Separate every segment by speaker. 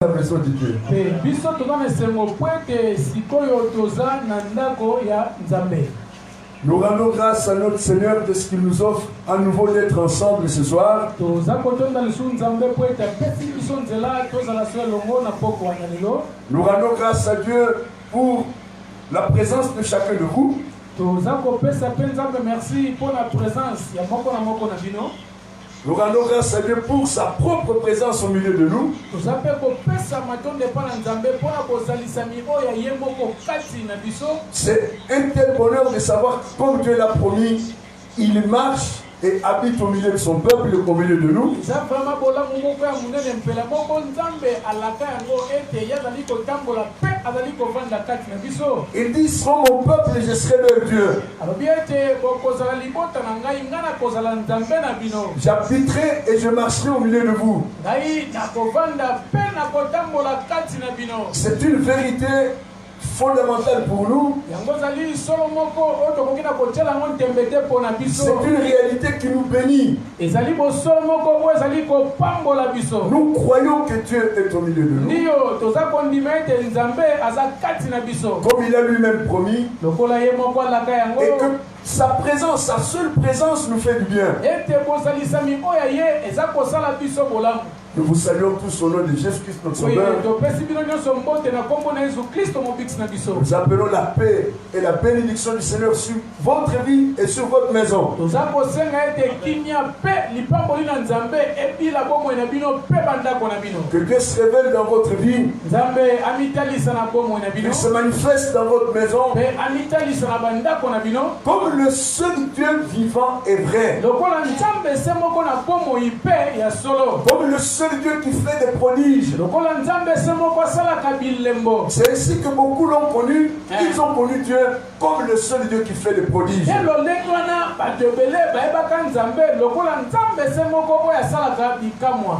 Speaker 1: la maison de Dieu. Nous rendons grâce à notre Seigneur de ce qu'il nous offre à nouveau d'être ensemble ce soir. Nous rendons grâce à Dieu pour la présence de chacun de vous. Nous rendons grâce à Dieu pour sa propre présence au milieu de nous. C'est un tel bonheur de savoir que comme Dieu l'a promis, il marche et habite au milieu de son peuple, au milieu de nous. Il dit, seront mon peuple et je serai leur Dieu. J'habiterai et je marcherai au milieu de vous. C'est une vérité fondamentale pour nous. C'est une réalité qui nous bénit. Nous croyons que Dieu est au milieu de nous. Comme il a lui-même promis. Et que sa présence, sa seule présence nous fait du bien. Nous vous saluons tous au nom de Jésus-Christ notre Sauveur. Nous appelons la paix et la bénédiction du Seigneur sur votre vie et sur votre maison. Que Dieu se révèle dans votre vie. Qu'il se manifeste dans votre maison. Comme le seul Dieu vivant et vrai. Comme le seul Dieu qui fait des prodiges. C'est ainsi que beaucoup l'ont connu. Ils ont connu Dieu comme le seul Dieu qui fait des prodiges.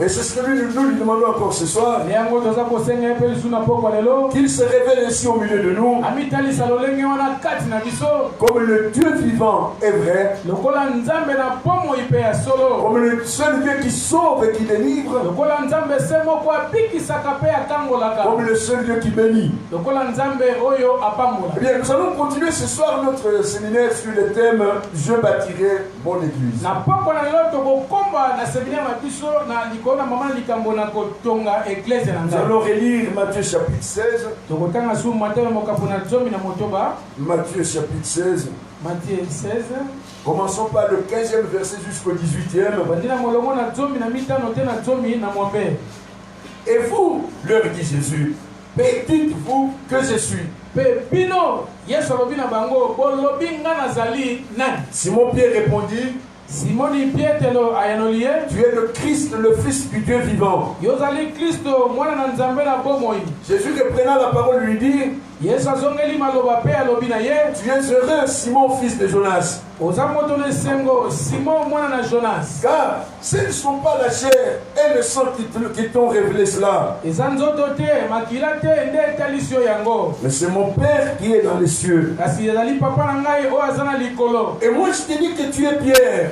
Speaker 1: Et c'est ce que nous lui demandons encore ce soir. Qu'il se révèle ainsi au milieu de nous. Comme le Dieu vivant est vrai. Comme le seul Dieu qui sauve et qui délivre. Comme le seul Dieu qui bénit. Eh bien, nous allons continuer ce soir notre séminaire sur le thème Je bâtirai mon église. Nous allons relire Matthieu chapitre 16. Matthieu chapitre 16.
Speaker 2: Matthieu 16.
Speaker 1: Commençons par le 15e verset jusqu'au 18e. Et vous, leur dit Jésus, dites-vous que je suis. Simon Pierre répondit, tu es le Christ, le Fils du Dieu vivant. Jésus reprenant la parole lui dit, tu es heureux, Simon, fils de Jonas. Car ce ne sont pas la chair et le sang qui t'ont révélé cela, mais c'est mon Père qui est dans les cieux. Et moi je te dis que tu es Pierre,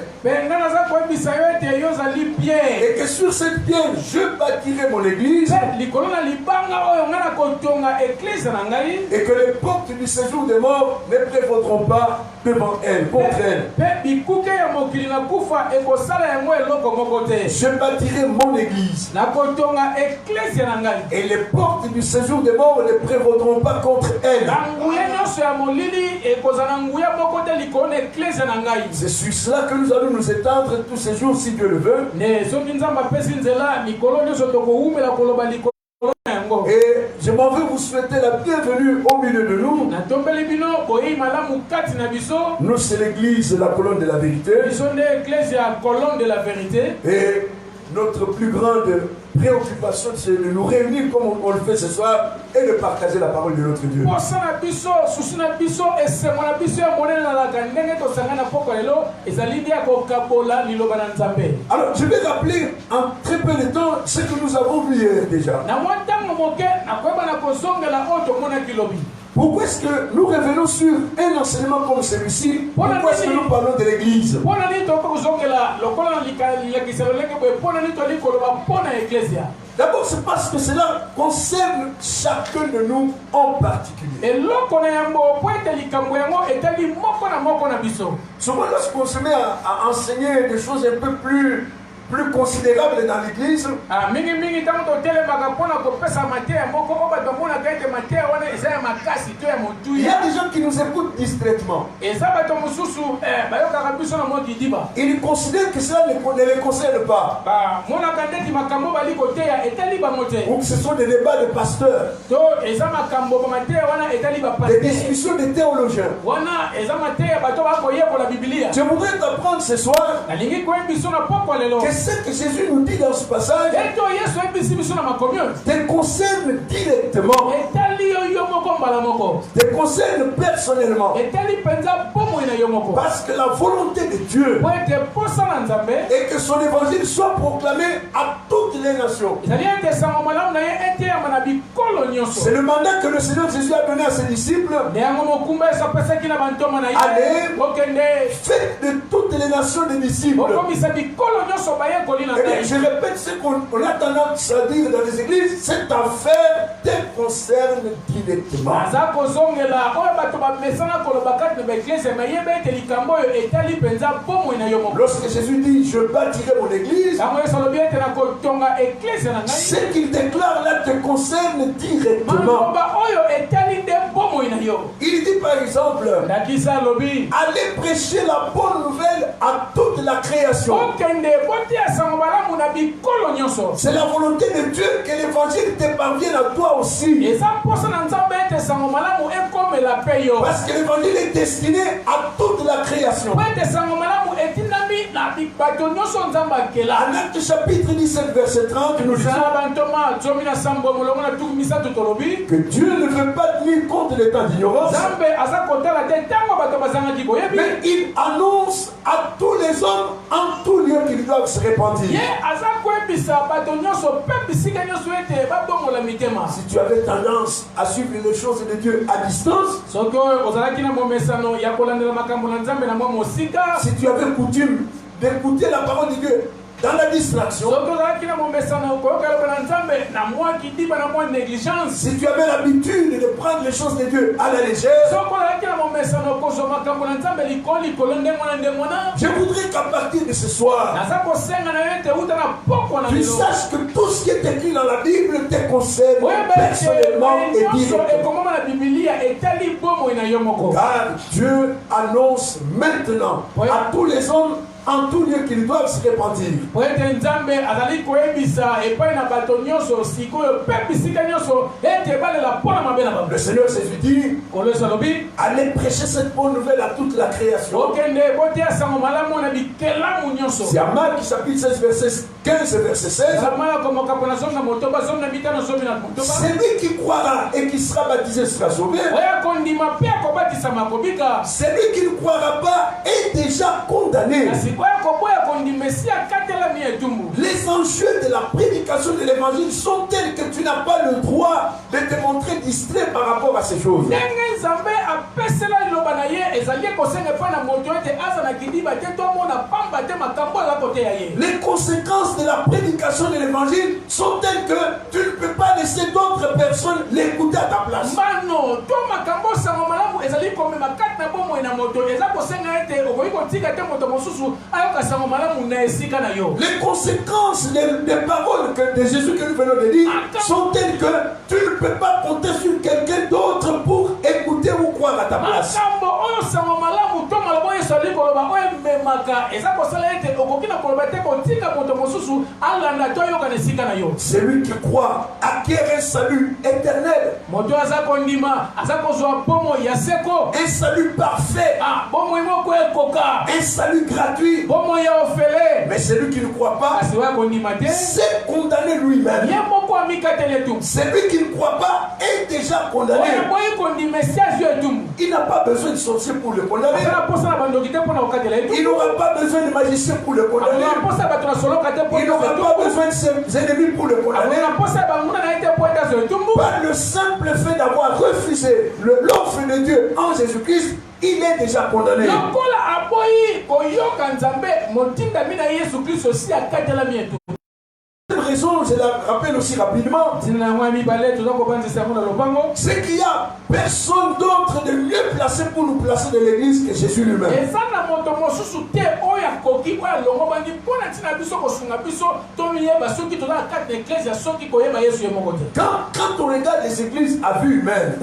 Speaker 1: et que sur cette pierre je bâtirai mon église, et que les portes du séjour des morts ne prévaudront pas devant elle, contre elle. Je bâtirai mon église, et les portes du séjour des morts ne prévaudront pas contre elle. C'est sur cela que nous allons nous étendre tous ces jours si Dieu le veut. Et je m'en veux vous souhaiter la bienvenue au milieu de nous. Nous, c'est l'église, la colonne de la vérité. Et notre plus grande préoccupation, c'est de nous réunir comme on le fait ce soir et de partager la parole de notre Dieu. Alors, je vais rappeler en très peu de temps ce que nous avons vu hier déjà. Pourquoi est-ce que nous revenons sur un enseignement comme celui-ci? Pourquoi est-ce que nous parlons de l'église? D'abord, c'est parce que cela concerne chacun de nous en particulier. Souvent, lorsqu'on se met à enseigner des choses un peu plus considérables dans l'église, il y a des gens qui nous écoutent discrètement. Ils considèrent que cela ne les concerne pas. Ou que ce sont des débats de pasteurs, des discussions de théologiens. Je voudrais t'apprendre ce soir que ce que Jésus nous dit dans ce passage te concerne directement, te concerne personnellement. Parce que la volonté de Dieu est que son évangile soit proclamé à toutes les nations. C'est le mandat que le Seigneur Jésus a donné à ses disciples. Allez, faites de toutes les nations des disciples. Je répète ce qu'on a tendance à dire dans les églises, cette affaire te concerne directement. Lorsque Jésus dit je bâtirai mon église, ce qu'il déclare là te concerne directement. Il dit par exemple, allez prêcher la bonne nouvelle à toute la création. C'est la volonté de Dieu que l'évangile te parvienne à toi aussi. Parce que l'évangile est destiné à toute la création. En Actes chapitre 17 verset 30, nous disons que Dieu ne veut pas tenir compte des temps d'ignorance, mais il annonce à tous les hommes en tout lieu qu'ils doivent se repentir. Si tu avais tendance à suivre les choses de Dieu à distance, si tu avais coutume d'écouter la parole de Dieu dans la distraction, si tu avais l'habitude de prendre les choses de Dieu à la légère, je voudrais qu'à partir de ce soir, tu saches que tout ce qui est écrit dans la Bible te concerne personnellement et directement. Car Dieu annonce maintenant à tous les hommes en tout lieu qu'ils doivent se repentir. Le Seigneur Jésus dit, allez prêcher cette bonne nouvelle à toute la création. C'est à Marc chapitre 16 verset 15 et verset 16. Celui qui croira et qui sera baptisé sera sauvé. Celui qui ne croira pas est déjà condamné. Les enjeux de la prédication de l'évangile sont tels que tu n'as pas le droit de te montrer distrait par rapport à ces choses. Les conséquences de la prédication de l'évangile sont telles que tu ne peux pas laisser d'autres personnes l'écouter à ta place. Les conséquences des paroles de Jésus que nous venons de dire sont telles que tu ne peux pas compter sur quelqu'un d'autre pour écouter ou croire à ta place. Celui qui croit acquiert un salut éternel, un salut parfait, un salut gratuit. Mais celui qui ne croit pas s'est condamné lui-même. Celui qui ne croit pas est déjà condamné. Il n'a pas besoin de sorcier pour le condamner. Il n'aura pas besoin de magicien pour le condamner. Il n'aura pas besoin de ses ennemis pour le condamner. Par le simple fait d'avoir refusé l'offre de Dieu en Jésus-Christ, il est déjà condamné. Cette raison,
Speaker 2: se la rappelle aussi rapidement, c'est qu'il y a personne d'autre de mieux placé pour nous placer dans l'église que Jésus lui-même. Quand on regarde les églises à vue humaine,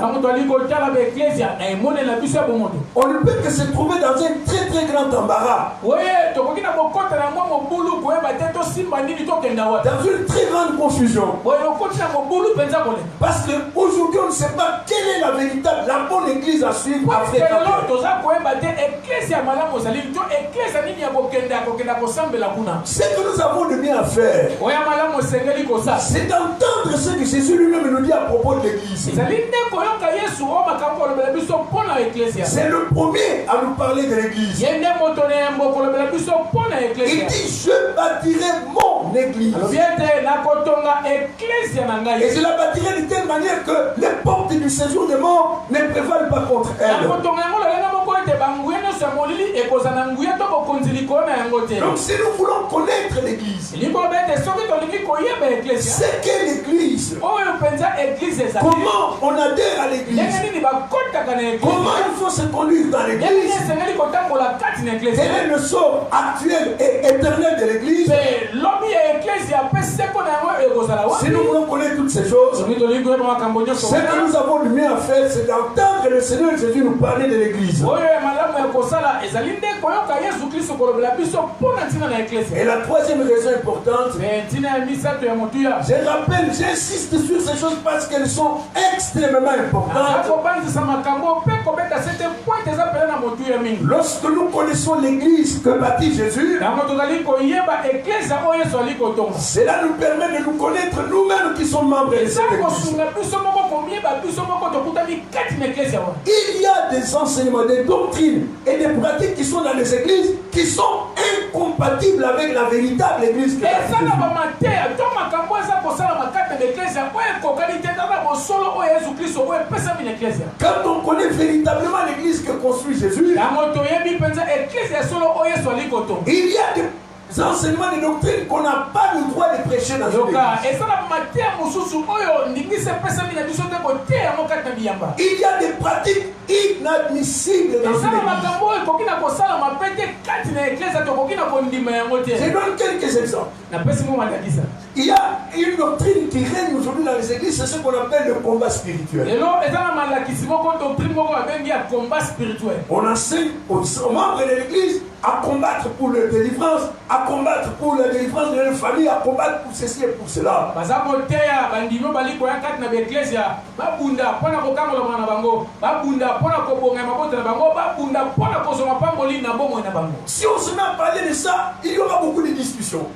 Speaker 2: on ne peut que se trouver dans un très très grand embarras, dans une très grande confusion. Parce qu'aujourd'hui on ne sait pas quelle est la véritable, la bonne église à suivre. Ce que nous avons de bien à faire, c'est d'entendre ce que Jésus lui-même nous dit à propos de l'église. C'est le premier à nous parler de l'église. Il dit, je bâtirai mon église. Et je la bâtirai de telle manière que les portes du séjour des morts ne prévalent pas contre elle. Donc si nous voulons connaître l'église, c'est qu'est l'église, comment on adhère à l'église, comment il faut se conduire dans l'église, quel est le sort actuel et éternel de l'église. Si nous voulons connaître toutes ces choses, ce que nous avons le mieux à faire, c'est d'entendre le Seigneur Jésus nous parler de l'église. Et la troisième raison importante, je rappelle, j'insiste sur ces choses parce qu'elles sont extrêmement importantes. Lorsque nous connaissons l'église que bâtit Jésus, cela nous permet de nous connaître nous-mêmes qui sommes membres de cette église. Il y a des enseignements, des doctrines et des pratiques qui sont dans les églises qui sont incompatibles avec la véritable église que bâtit Jésus. Quand on connaît véritablement l'église que construit Jésus, il y a des enseignements de doctrine qu'on n'a pas le droit de prêcher dans une église. Il y a des pratiques inadmissibles dans une église. Je donne quelques exemples. Il y a une doctrine qui règne aujourd'hui dans les églises, c'est ce qu'on appelle le combat spirituel. On enseigne aux membres de l'église à combattre pour la délivrance, à combattre pour la délivrance de leur famille, à combattre pour ceci et pour cela. Si on se met à parler de ça, il y aura beaucoup de discussions.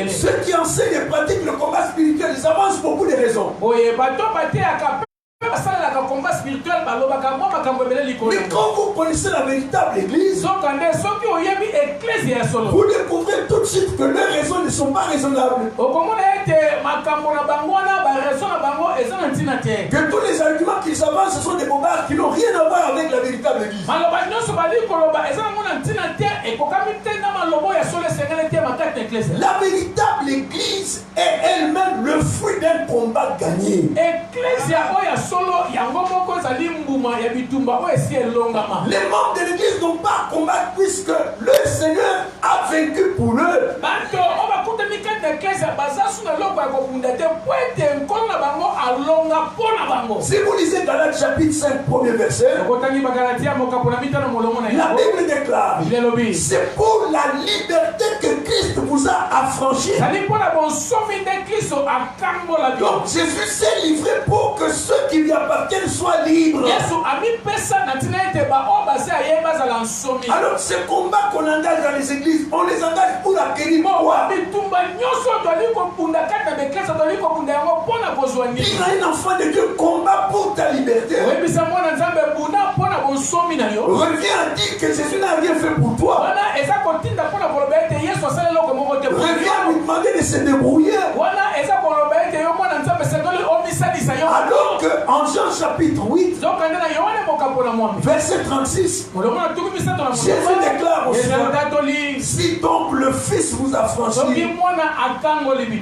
Speaker 2: Ceux qui enseignent et pratiquent le combat spirituel, ils avancent beaucoup de raisons. Mais quand vous connaissez la véritable église, vous découvrez tout de suite que leurs raisons ne sont pas raisonnables. Que tous les arguments qu'ils avancent, ce sont des bobards qui n'ont rien à voir avec la véritable église. La véritable église est elle-même le fruit d'un combat gagné. Les membres de l'église n'ont pas à combattre puisque le Seigneur a vaincu pour eux. Si vous lisez Galates chapitre 5, premier verset, la Bible déclare, c'est pour la liberté que Christ vous a affranchi. Donc Jésus s'est livré pour que ceux qui lui appartiennent soient libres. Alors ce combat qu'on engage dans les églises, on les engage pour acquérir quoi? Il y a un enfant de Dieu combat pour ta liberté. Reviens à dire que Jésus n'a rien fait pour toi. Reviens à lui demander de se débrouiller. Alors qu'en Jean chapitre 8, verset 36, Jésus déclare aussi, si donc le Fils vous a franchi,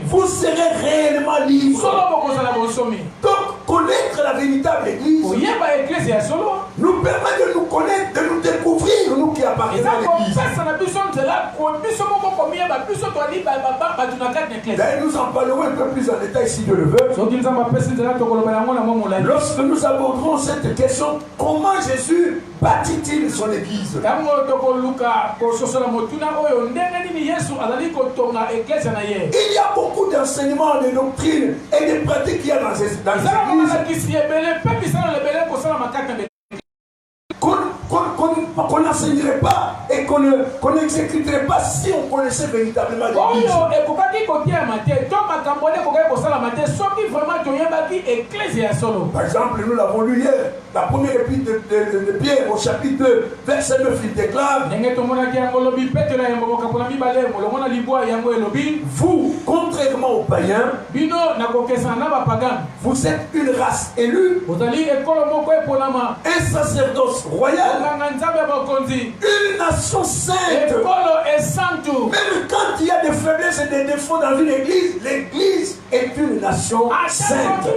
Speaker 2: vous serez réellement libre. Donc, connaître la véritable Église nous permet de nous connaître, de nous découvrir, nous qui appartenons à l'Église. D'ailleurs, nous en parlerons un peu plus en détail si Dieu le veut. Lorsque nous aborderons cette question, comment Jésus bâtit-il son Église? Il y a beaucoup d'enseignements, de doctrines et de pratiques qu'il y a dans les églises qu'on n'enseignerait pas et qu'on n'exécuterait pas si on connaissait véritablement l'Église. Par exemple, nous l'avons lu hier, la première épître de Pierre au chapitre 2, verset 9, il déclare: vous, contrairement aux païens, vous êtes une race élue, un sacerdoce royal, une nation sainte. Même quand il y a des faiblesses et des défauts dans une église, l'église est une nation sainte.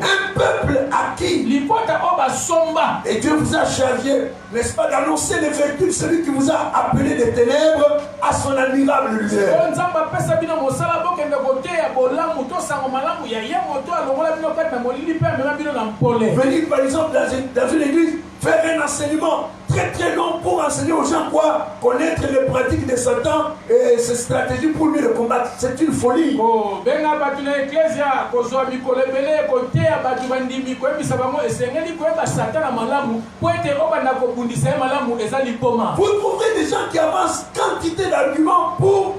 Speaker 2: Un peuple acquis. Et Dieu vous a chargé, n'est-ce pas, d'annoncer les vertus de celui qui vous a appelé des ténèbres à son admirable lumière. Venir par exemple dans une église, faire un enseignement très très long pour enseigner aux gens quoi? Connaître les pratiques de Satan et ses stratégies pour lui le combattre. C'est une folie. Vous trouverez des gens qui avancent quantité d'arguments pour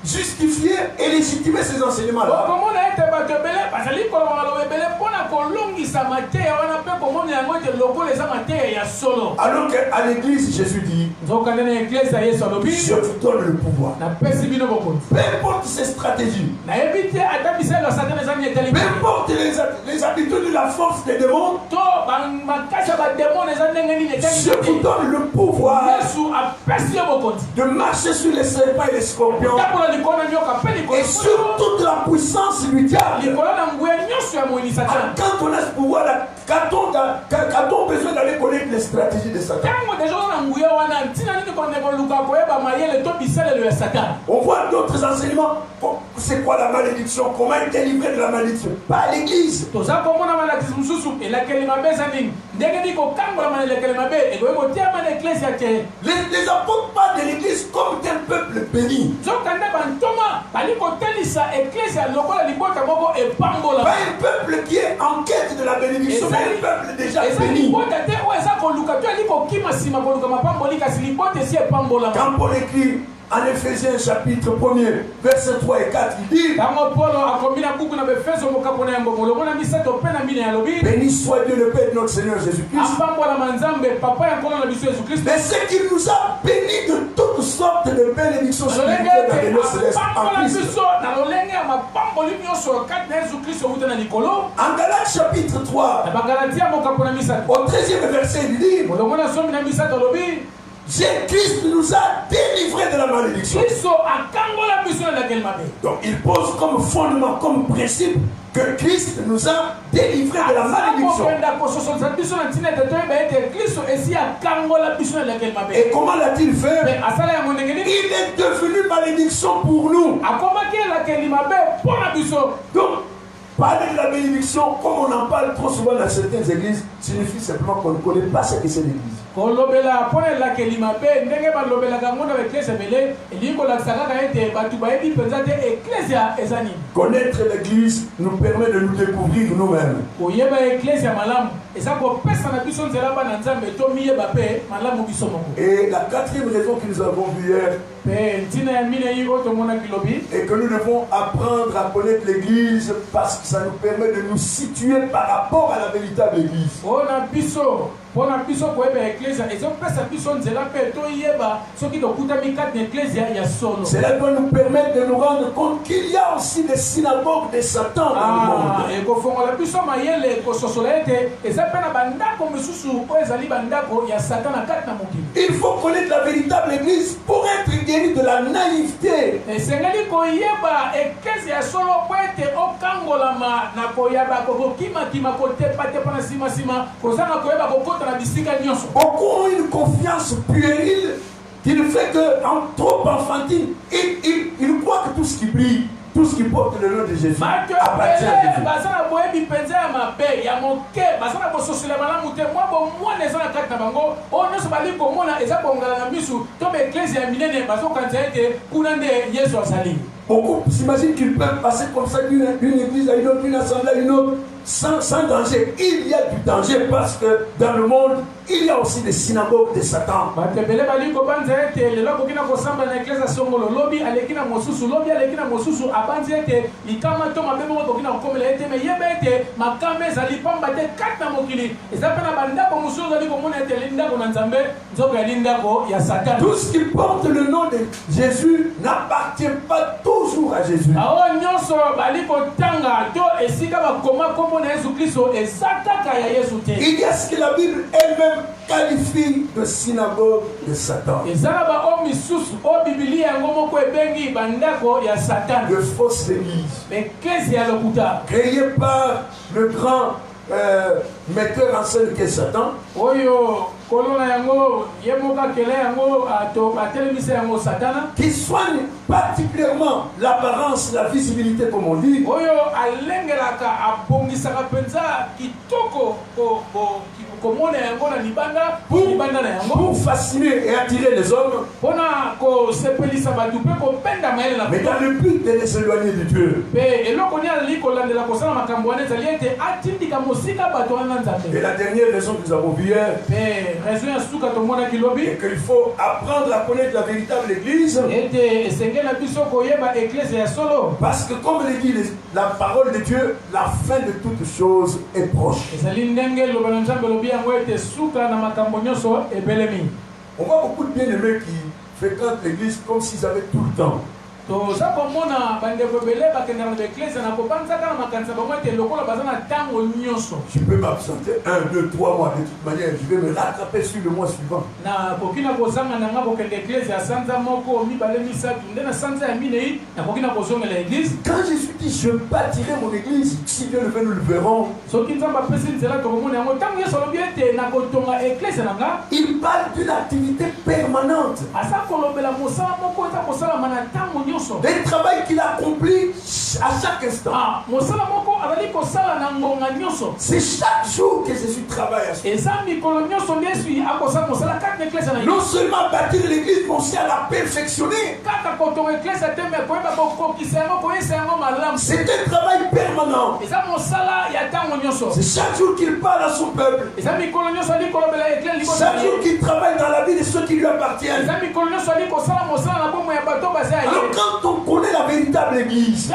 Speaker 2: justifier et légitimer ces enseignements-là. Alors qu'à l'église, Jésus dit: je vous donne le pouvoir. Peu importe ses stratégies, peu importe les habitudes de la force des démons, je vous donne le pouvoir de marcher sur les serpents et les scorpions et sur toute la puissance du diable. Quand on a ce pouvoir-là, qu'a-t-on besoin d'aller connaître les stratégies de Satan? On voit d'autres enseignements. C'est quoi la malédiction? Comment être délivré de la malédiction? Pas à l'église. Les apôtres parlent de l'église comme d'un peuple béni. Pas un peuple qui est en quête de la bénédiction, mais un peuple déjà béni. Quand Paul écrit en Éphésiens chapitre 1er, verset 3 et 4, il dit: béni soit Dieu le Père de notre Seigneur Jésus-Christ. Mais c'est qu'il nous a bénis de toutes sortes de bénédictions spirituelles dans les lieux célestes en Christ. En Galates chapitre 3, au 13e verset, il dit: Christ nous a délivrés de la malédiction. Donc il pose comme fondement, comme principe, que Christ nous a délivrés de la malédiction. Et comment l'a-t-il fait? Il est devenu malédiction pour nous. Donc, parler de la bénédiction, comme on en parle trop souvent dans certaines églises, signifie simplement qu'on ne connaît pas ce que c'est l'église. Connaître l'église nous permet de nous découvrir nous-mêmes. Et la quatrième raison que nous avons vue hier, et que nous devons apprendre à connaître l'église parce que ça nous permet de nous situer par rapport à la véritable église.
Speaker 1: Pona biso ko ebe ecclesia ezopesa biso nzela pe to yeba soki dokutami kati na ecclesia ya solo.
Speaker 2: Cela doit nous permettre de nous rendre compte qu'il y a aussi des synagogues de Satan dans le monde.
Speaker 1: Et ko fongola biso mayele ko sosola ete ezapena bandako misusu ko ezali bandako ya Satan na kati na mokili.
Speaker 2: Il faut connaître la véritable église pour être guéri de la naïveté.
Speaker 1: Et sengeli ko yeba ecclesia ya solo ko ete okangolama na ko yaba ko kima ko te pate pana sima kozanga ko yeba ko kota na bisika nyonso.
Speaker 2: Beaucoup ont une confiance puérile qui ne fait que en trop enfantine, ils croient que tout ce qui brille, tout ce qui porte le nom de Jésus appartient à Jésus.
Speaker 1: Bazana boyebi penza ya mabe ya moke bazana bo sosila malamu te mwa bo mwana eza na kati na bango o nyonso bali komona eza bongala na misu to be ecclesia ya minene bazokanisa ete kuna nde Yesu azali.
Speaker 2: Beaucoup s'imaginent qu'ils peuvent passer comme ça d'une église à une autre, d'une assemblée à une autre, sans danger. Il y a du danger parce que dans le monde, il y a aussi des synagogues de Satan. Tout ce qui porte le nom de Jésus n'appartient pas toujours à Jésus. Il y a ce que la Bible elle-même qualifie de synagogue de Satan. De fausses églises créées par le grand metteur en scène qui est Satan. Qui soigne particulièrement l'apparence, la visibilité, comme on dit. Pour fasciner et attirer les hommes. Mais dans le but de les éloigner de Dieu. Et la dernière raison que nous avons vue hier, et qu'il faut apprendre à connaître la véritable église. Parce que comme le dit la parole de Dieu, la fin de toutes choses est proche. On voit beaucoup de bien-aimés qui fréquentent l'église comme s'ils avaient tout le temps. Je ne peux m'absenter 1, 2, 3 mois de toute manière. Je vais me rattraper sur le mois suivant. Quand Jésus dit je bâtirai mon église, si Dieu le veut, nous le verrons. Il parle d'une activité permanente. Des travail qu'il accomplit à chaque instant. C'est chaque jour que Jésus travaille à ça. Non seulement bâtir l'église, mais aussi à la perfectionner. C'est un travail permanent. C'est chaque jour qu'il parle à son peuple. Chaque jour qu'il travaille dans la vie de ceux qui lui appartiennent. Alors quand on connaît la véritable église,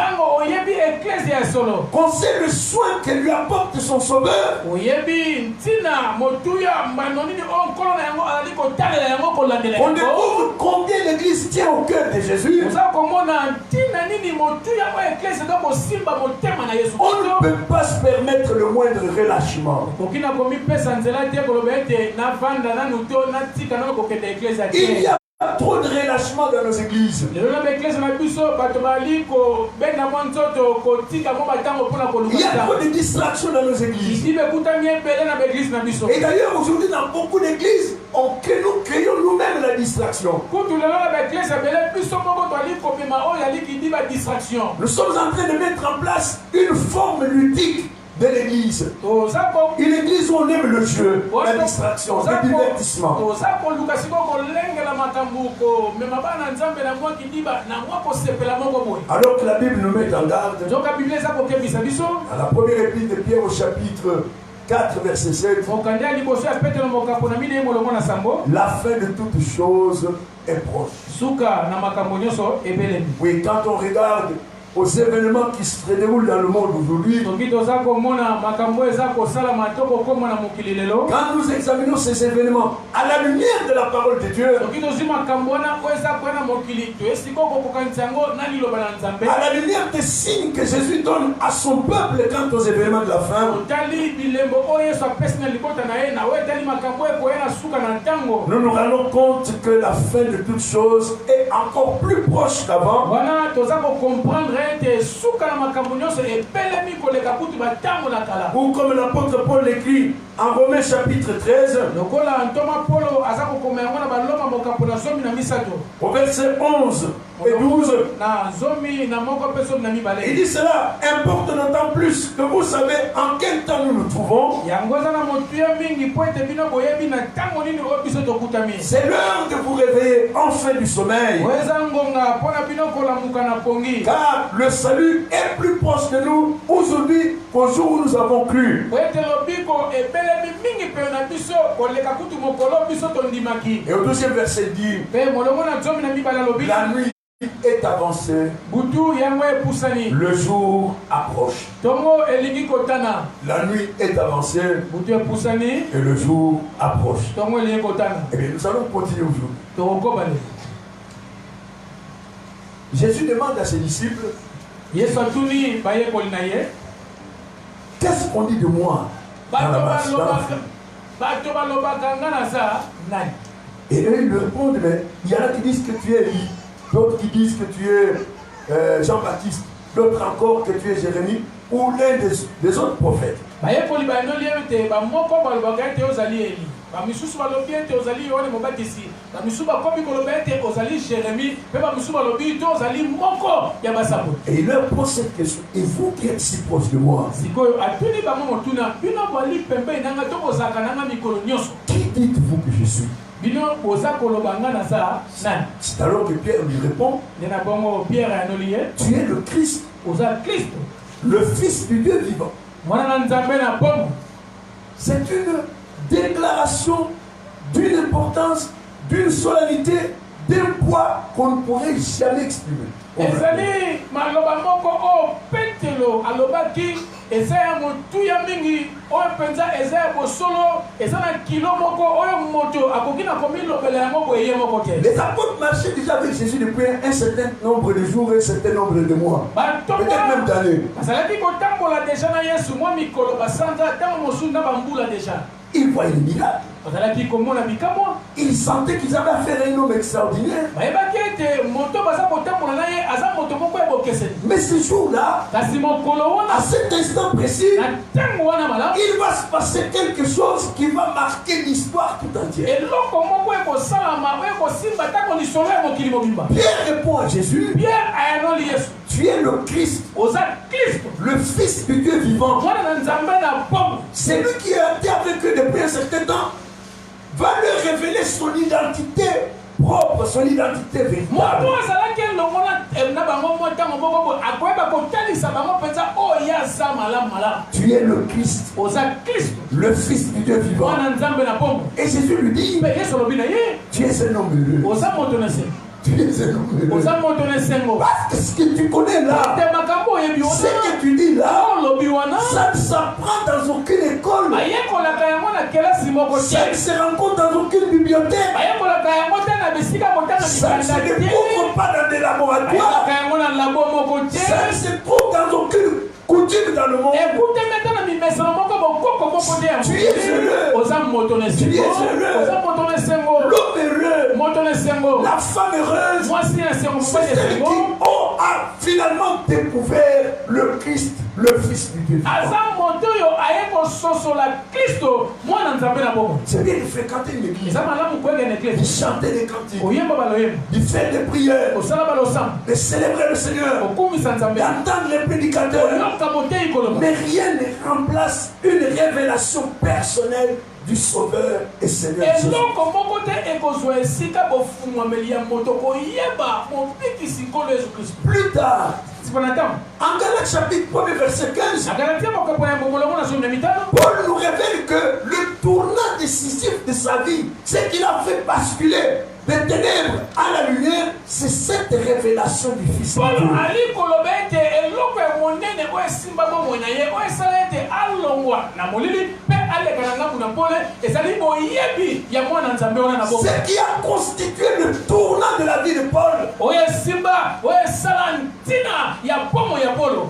Speaker 2: qu'on sait le soin que lui apporte son sauveur, on découvre combien l'église tient au cœur de Jésus. On ne peut pas se permettre le moindre relâchement. Il y a trop de relâchement dans nos églises. Il y a trop de distractions dans nos églises. Et d'ailleurs, aujourd'hui, dans beaucoup d'églises, nous créons nous-mêmes la distraction. Nous sommes en train de mettre en place une forme ludique de l'église. Une église où on aime le jeu, la distraction, le divertissement. Alors que la Bible nous met en garde. À la première épître de Pierre au chapitre 4, verset 7. La fin de toutes choses est proche. Oui, quand on regarde aux événements qui se déroulent dans le monde aujourd'hui, quand nous examinons ces événements à la lumière de la parole de Dieu, à la lumière des signes que Jésus donne à son peuple quant aux événements de la fin, nous nous rendons compte que la fin de toutes choses est encore plus proche qu'avant. Ou comme l'apôtre Paul l'écrit en Romains chapitre 13, au verset 11 et 12, il dit cela importe d'autant plus que vous savez en quel temps nous nous trouvons. C'est l'heure de vous réveiller enfin du sommeil, car le salut est plus proche de nous aujourd'hui qu'au jour où nous avons cru. Et au 12e verset dit, la nuit est avancée, le jour approche. La nuit est avancée et le jour approche. Et bien, nous allons continuer aujourd'hui. Jésus demande à ses disciples, qu'est-ce qu'on dit de moi dans la masse, dans la foule? Et eux ils lui répondent, mais il y en a qui disent que tu es Élie, d'autres qui disent que tu es Jean-Baptiste, d'autres encore que tu es Jérémie ou l'un des autres prophètes. Et il leur pose cette question, et vous qui êtes si proche de moi, qui dites-vous que je suis? C'est alors que Pierre lui répond, tu es le Christ, le Fils du Dieu vivant. C'est une déclaration d'une importance, d'une solennité, d'un poids qu'on ne pourrait jamais exprimer. Les apôtres marchaient déjà avec Jésus depuis un certain nombre de jours et un certain nombre de mois, peut-être même d'années. Ils voyaient les miracles. Ils sentaient qu'ils avaient affaire à un homme extraordinaire. Mais ce jour-là, à cet instant précis, il va se passer quelque chose qui va marquer l'histoire tout entière. Pierre répond à Jésus, tu es le Christ, le Fils du Dieu vivant. C'est lui qui a été avec eux depuis un certain temps, va leur révéler son identité propre, son identité véritable. Tu es le Christ, le Fils du Dieu vivant. Et Jésus lui dit, tu es un homme heureux. Tu es un homme heureux. Parce que ce que tu connais là, ce que tu dis là, ça ne s'apprend dans aucune école. Ça ne se rencontre dans aucune bibliothèque. Ça ne se découvre pas dans des laboratoires. Ça ne se trouve dans aucune coutume dans le monde. Tu es heureux. Tu es heureux. L'homme heureux. La femme heureuse. C'est celle qui a finalement découvert le Christ, le Fils du Dieu. C'est bien de fréquenter une église, de chanter des cantiques, de faire des prières, de célébrer le Seigneur, d'entendre les prédicateurs. Mais rien ne remplace une révélation personnelle du Sauveur et Seigneur Jésus. Plus tard, en Galates chapitre 1 verset 15, Paul nous révèle que le tournant décisif de sa vie, c'est qu'il a fait basculer des ténèbres à la lumière, c'est cette cette révélation du Fils de Dieu. Ce qui a constitué le tournant de la vie de Paul.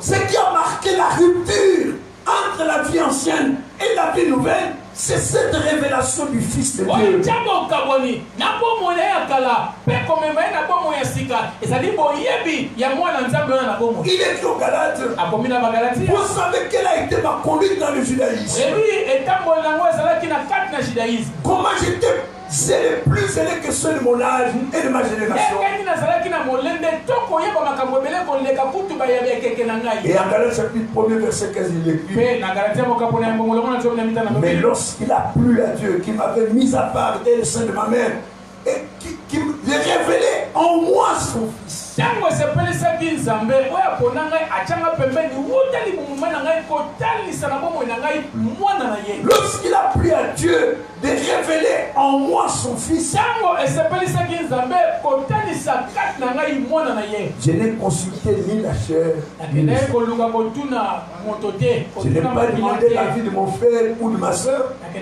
Speaker 2: Ce qui a marqué la rupture entre la vie ancienne et la vie nouvelle, c'est cette révélation du Fils de Dieu. Il est dit aux Galates, vous savez quelle a été ma conduite dans le judaïsme. Comment j'étais zélé, plus zélé que ceux de mon âge et de ma génération. Et en Galates chapitre 1er verset 15 il écrit, mais lorsqu'il a plu à Dieu qui m'avait mis à part dès le sein de ma mère et qui m'a révélé en moi son Fils. Lorsqu'il a plu à Dieu de révéler en moi son Fils, je n'ai consulté ni la chair, ni le sang. Je n'ai pas demandé l'avis de mon frère ou de ma soeur. Je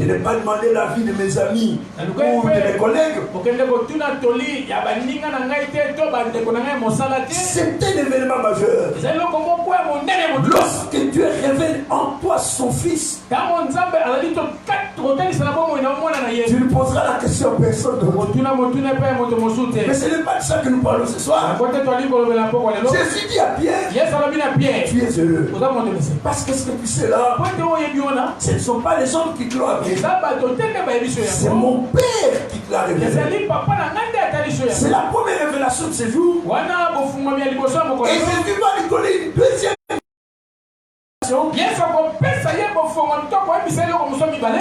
Speaker 2: n'ai pas demandé l'avis de mes amis ou de mes collègues. C'est un événement majeur. Lorsque Dieu révèle en toi son Fils, tu lui poseras la question à personne d'autre. Mais ce n'est pas de ça que nous parlons ce soir. Jésus dit à Pierre, tu es heureux. Parce que ce que tu sais là, ce ne sont pas les hommes qui te l'ont appris. C'est mon Père qui te l'a révélé. C'est la première révélation de ce jour. Et Jésus va lui donner une deuxième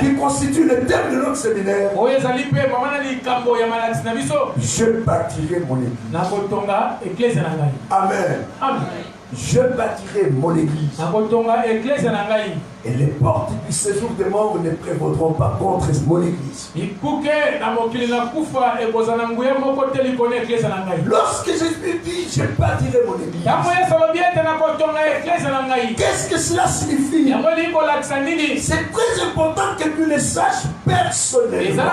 Speaker 2: qui constitue le thème de notre séminaire. Je bâtirai mon église. Amen. Je bâtirai mon église. Et les portes du séjour des morts ne prévaudront pas contre mon église. Lorsque Jésus dit je bâtirai mon église, qu'est-ce que cela signifie? C'est très important que tu le saches personnellement.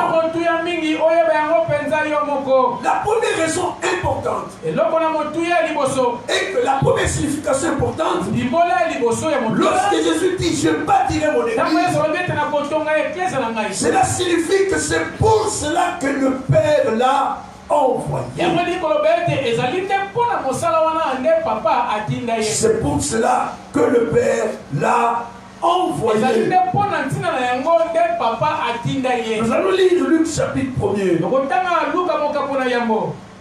Speaker 2: La première raison importante et que la première signification importante, lorsque Jésus dit je bâtirai mon église, cela signifie que c'est pour cela que le Père l'a envoyé. C'est pour cela que le Père l'a envoyé. Nous allons lire Luc chapitre 1er.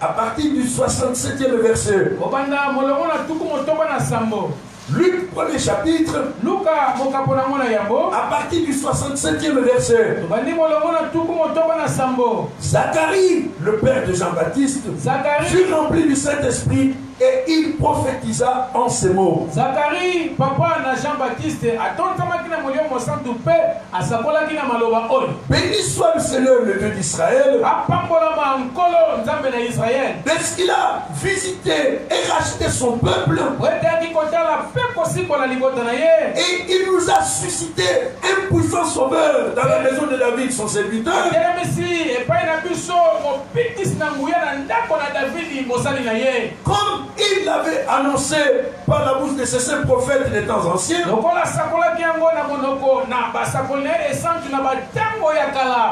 Speaker 2: À partir du 67e verset. Luc 1er chapitre. À partir du 67e verset. Zacharie, le père de Jean-Baptiste, fut rempli du Saint-Esprit et il prophétisa en ces mots.
Speaker 1: Zacharie, papa na Jean-Baptiste,
Speaker 2: béni soit le Seigneur, le Dieu d'Israël, parce qu'il a visité et racheté son peuple. Et il nous a suscité un puissant sauveur dans la maison de David, son serviteur. Comme il l'avait annoncé par la bouche de ses saints prophètes des temps anciens.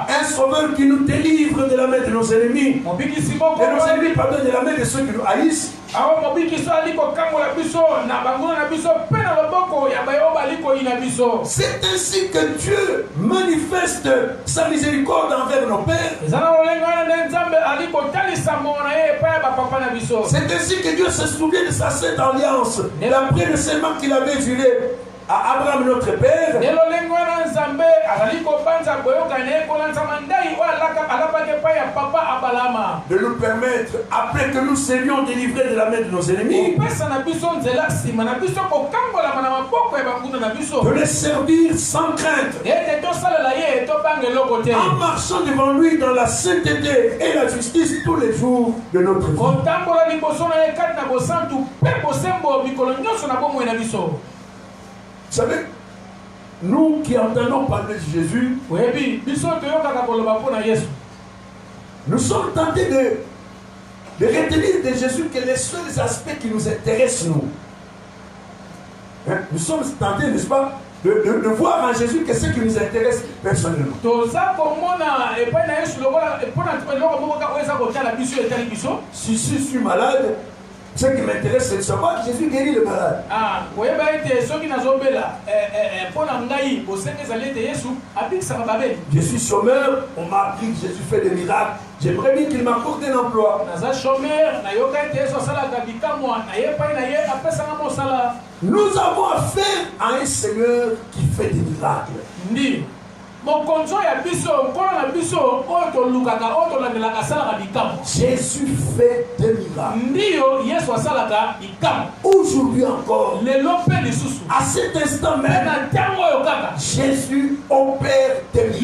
Speaker 2: Un sauveur qui nous délivre de la main de nos ennemis. De nos ennemis, pardon, de la main de ceux qui nous haïssent. C'est ainsi que Dieu manifeste sa miséricorde envers nos pères. C'est ainsi que Dieu se souvient de sa sainte alliance, d'après le serment qu'il avait juré à Abraham notre père. de nous permettre, après que nous serions délivrés de la main de nos ennemis, de les servir sans crainte, en marchant devant lui dans la sainteté et la justice tous les jours de notre vie. Vous savez, nous qui entendons parler de Jésus, nous sommes tentés de retenir de Jésus que les seuls aspects qui nous intéressent, nous. Hein? Nous sommes tentés, n'est-ce pas, de voir en Jésus que ce qui nous intéresse personnellement. Si je suis malade, ce qui m'intéresse, c'est de savoir que Jésus guérit le malade. Je suis chômeur, on m'a appris que Jésus fait des miracles. J'aimerais bien qu'il m'apporte un emploi. Nous avons affaire à un Seigneur qui fait des miracles. Jésus fait des miracles. Aujourd'hui encore, à cet instant même, Jésus opère des miracles.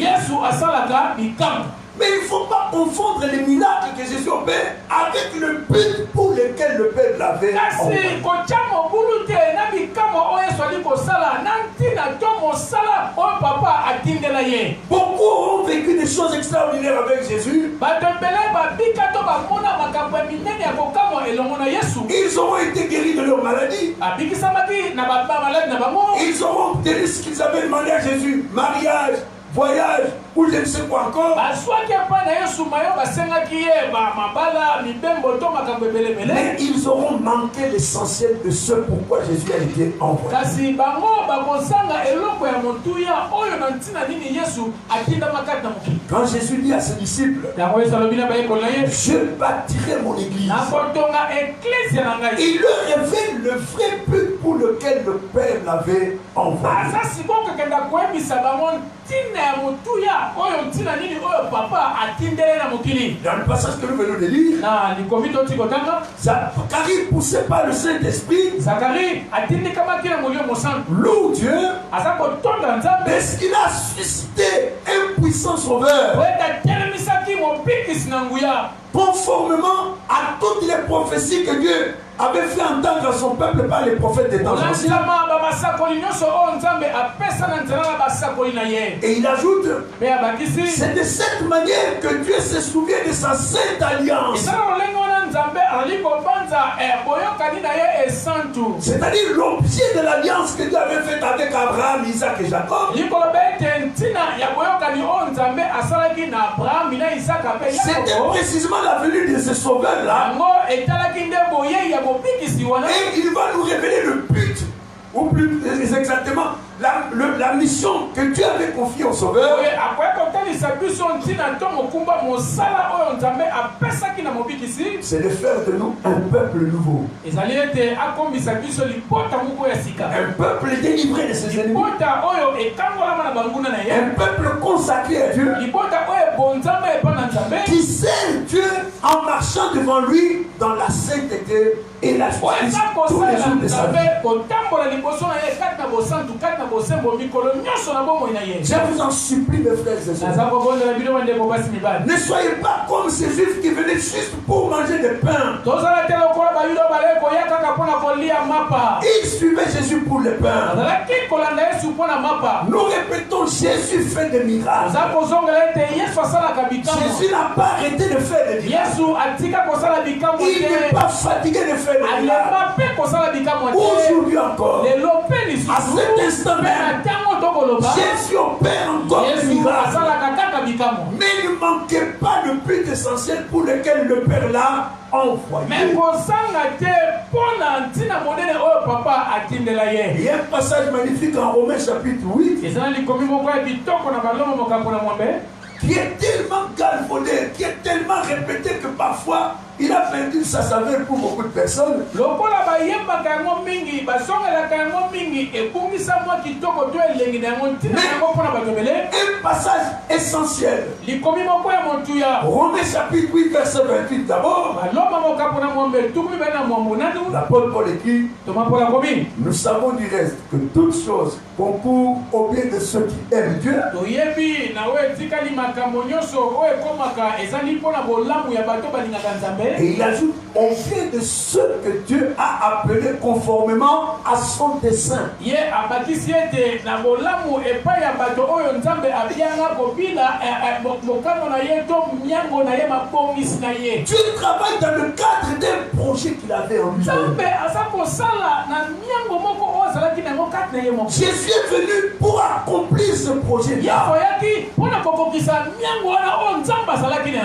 Speaker 2: Mais il ne faut pas confondre les miracles que Jésus opère avec le but pour lequel le Père l'avait envoyé. Beaucoup ont vécu des choses extraordinaires avec Jésus. Ils auront été guéris de leur maladie. Ils auront obtenu ce qu'ils avaient demandé à Jésus. Mariage, voyage, ou je ne sais quoi encore. Mais ils auront manqué l'essentiel de ce pourquoi Jésus a été envoyé. Quand Jésus dit à ses disciples, je bâtirai mon église, il leur révèle le vrai but pour lequel le Père l'avait envoyé. Dans le passage que nous venons de lire, Zacharie, poussé par le Saint-Esprit, loue Dieu parce qu'il a suscité un puissant sauveur, conformément à toutes les prophéties que Dieu avait fait entendre à son peuple par les prophètes des temps anciens. Et il ajoute, c'est de cette manière que Dieu se souvient de sa sainte alliance. C'est-à-dire l'objet de l'alliance que Dieu avait faite avec Abraham, Isaac et Jacob. C'était précisément la venue de ce sauveur-là. Et il va nous révéler le but, ou plus exactement la mission que Dieu avait confiée au Sauveur. C'est de faire de nous un peuple nouveau. Un peuple délivré de ses ennemis. Un peuple consacré à Dieu. Qui sert Dieu en marchant devant lui dans la sainteté et la justice tous les jours de sa vie. Je vous en supplie, mes frères et sœurs. Ne soyez pas comme ces juifs qui venaient juste pour manger des pains. Ils suivaient Jésus pour le pain. Nous répétons, Jésus fait des miracles. Jésus n'a pas arrêté de faire des miracles. Il n'est pas fatigué de faire des miracles. Aujourd'hui encore, à cet instant même, Jésus opère encore des miracles. Mais il ne manquait pas le but essentiel pour lequel le Père l'a envoyé. Il y a un passage magnifique en Romains chapitre 8 qui est tellement galvaudé, qui est tellement répété que parfois, il a perdu sa saveur pour beaucoup de personnes. Et un passage essentiel. Romains chapitre 8, verset 28 d'abord. L'apôtre Paul écrit: nous savons du reste que toutes choses concourent au bien de ceux qui aiment Dieu. Et il ajoute au bien de ceux que Dieu a appelés conformément à son dessein. Dieu travaille dans le cadre d'un projet qu'il avait en lui. Jésus est venu pour accomplir ce projet-là.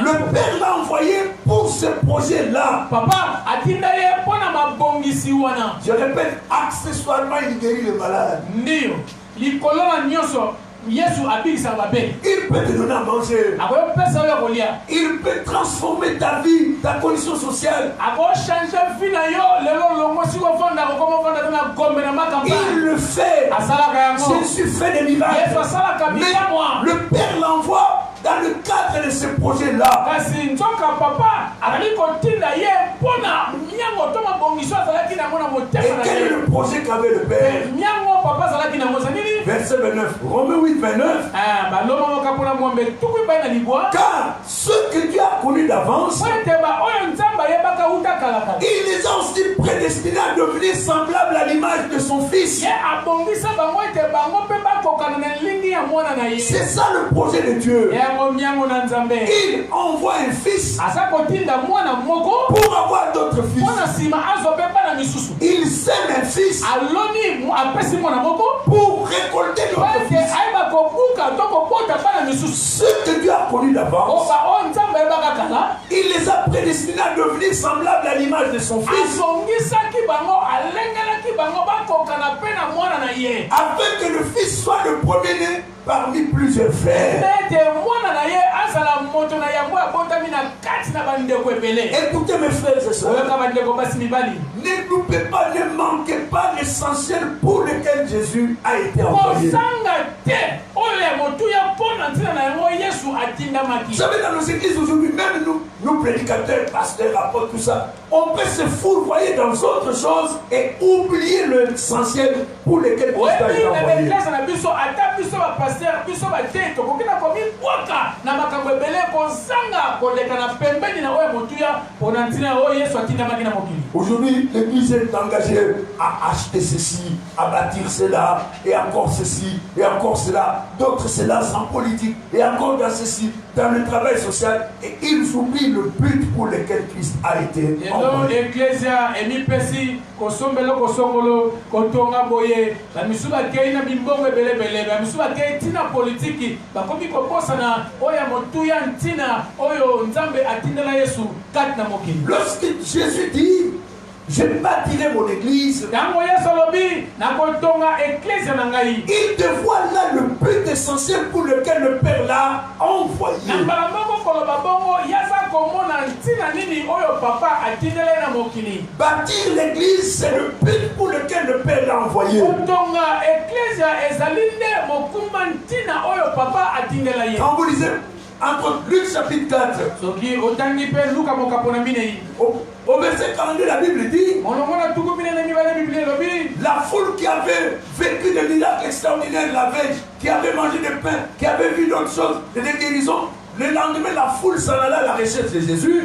Speaker 2: Le Père l'a envoyé pour ce projet-là. Je répète, accessoirement, il guérit les malades. Il peut te donner à manger. Il peut transformer ta vie, ta condition sociale. Il le fait. Jésus fait des miracles. Mais le Père l'envoie dans le cadre de ce projet-là. Et quel est le projet qu'avait le Père? Verset 29. Romains 8, 29. Car ceux que Dieu a connus d'avance, il les a aussi prédestinés à devenir semblables à l'image de son Fils. C'est ça le projet de Dieu. Il envoie un fils pour avoir d'autres fils. Il sème un fils pour récolter d'autres fils. Ceux que Dieu a connus d'avance, il les a prédestinés à devenir semblables à l'image de son Fils, afin que le Fils soit le premier-né parmi plusieurs frères. Écoutez mes frères et sœurs, ne manquez pas l'essentiel pour lequel Jésus a été envoyé. Vous savez, dans nos églises aujourd'hui, même nous prédicateurs, pasteurs, apôtres, tout ça, on peut se fourvoyer dans autre chose et oublier l'essentiel pour lequel Jésus a été envoyé. Aujourd'hui, l'église est engagée à acheter ceci, à bâtir cela, et encore ceci, et encore cela. D'autres se lancent en politique, et encore dans ceci, dans le travail social, et ils oublient le but pour lequel Christ a été envoyé. Lorsque Jésus dit: je bâtirai mon église, il dévoile là le but essentiel pour lequel le Père l'a envoyé. Bâtir l'église, c'est le but pour lequel le Père l'a envoyé. Quand vous lisez entre Luc chapitre 4, au verset 42, la Bible dit: la foule qui avait vécu des miracles extraordinaires la veille, qui avait mangé des pains, qui avait vu d'autres choses, des guérisons, le lendemain, la foule s'en allait à la recherche de Jésus.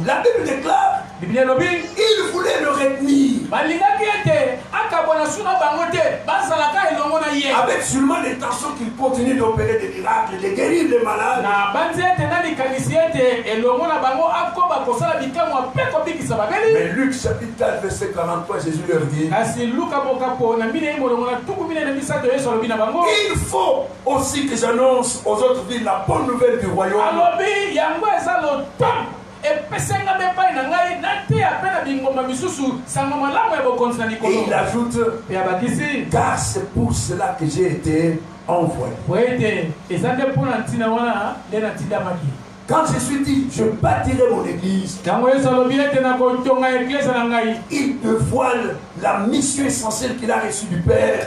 Speaker 2: La Bible déclare: il voulait le retenir, avec seulement l'intention qu'il continue d'opérer des miracles, de guérir les malades. Mais Luc chapitre 4 verset 43, Jésus leur dit: il faut aussi que j'annonce aux autres villes la bonne nouvelle du royaume. il ajoute, car c'est pour cela que j'ai été envoyé. Quand Jésus dit, je bâtirai mon église, il dévoile la mission essentielle qu'il a reçue du Père.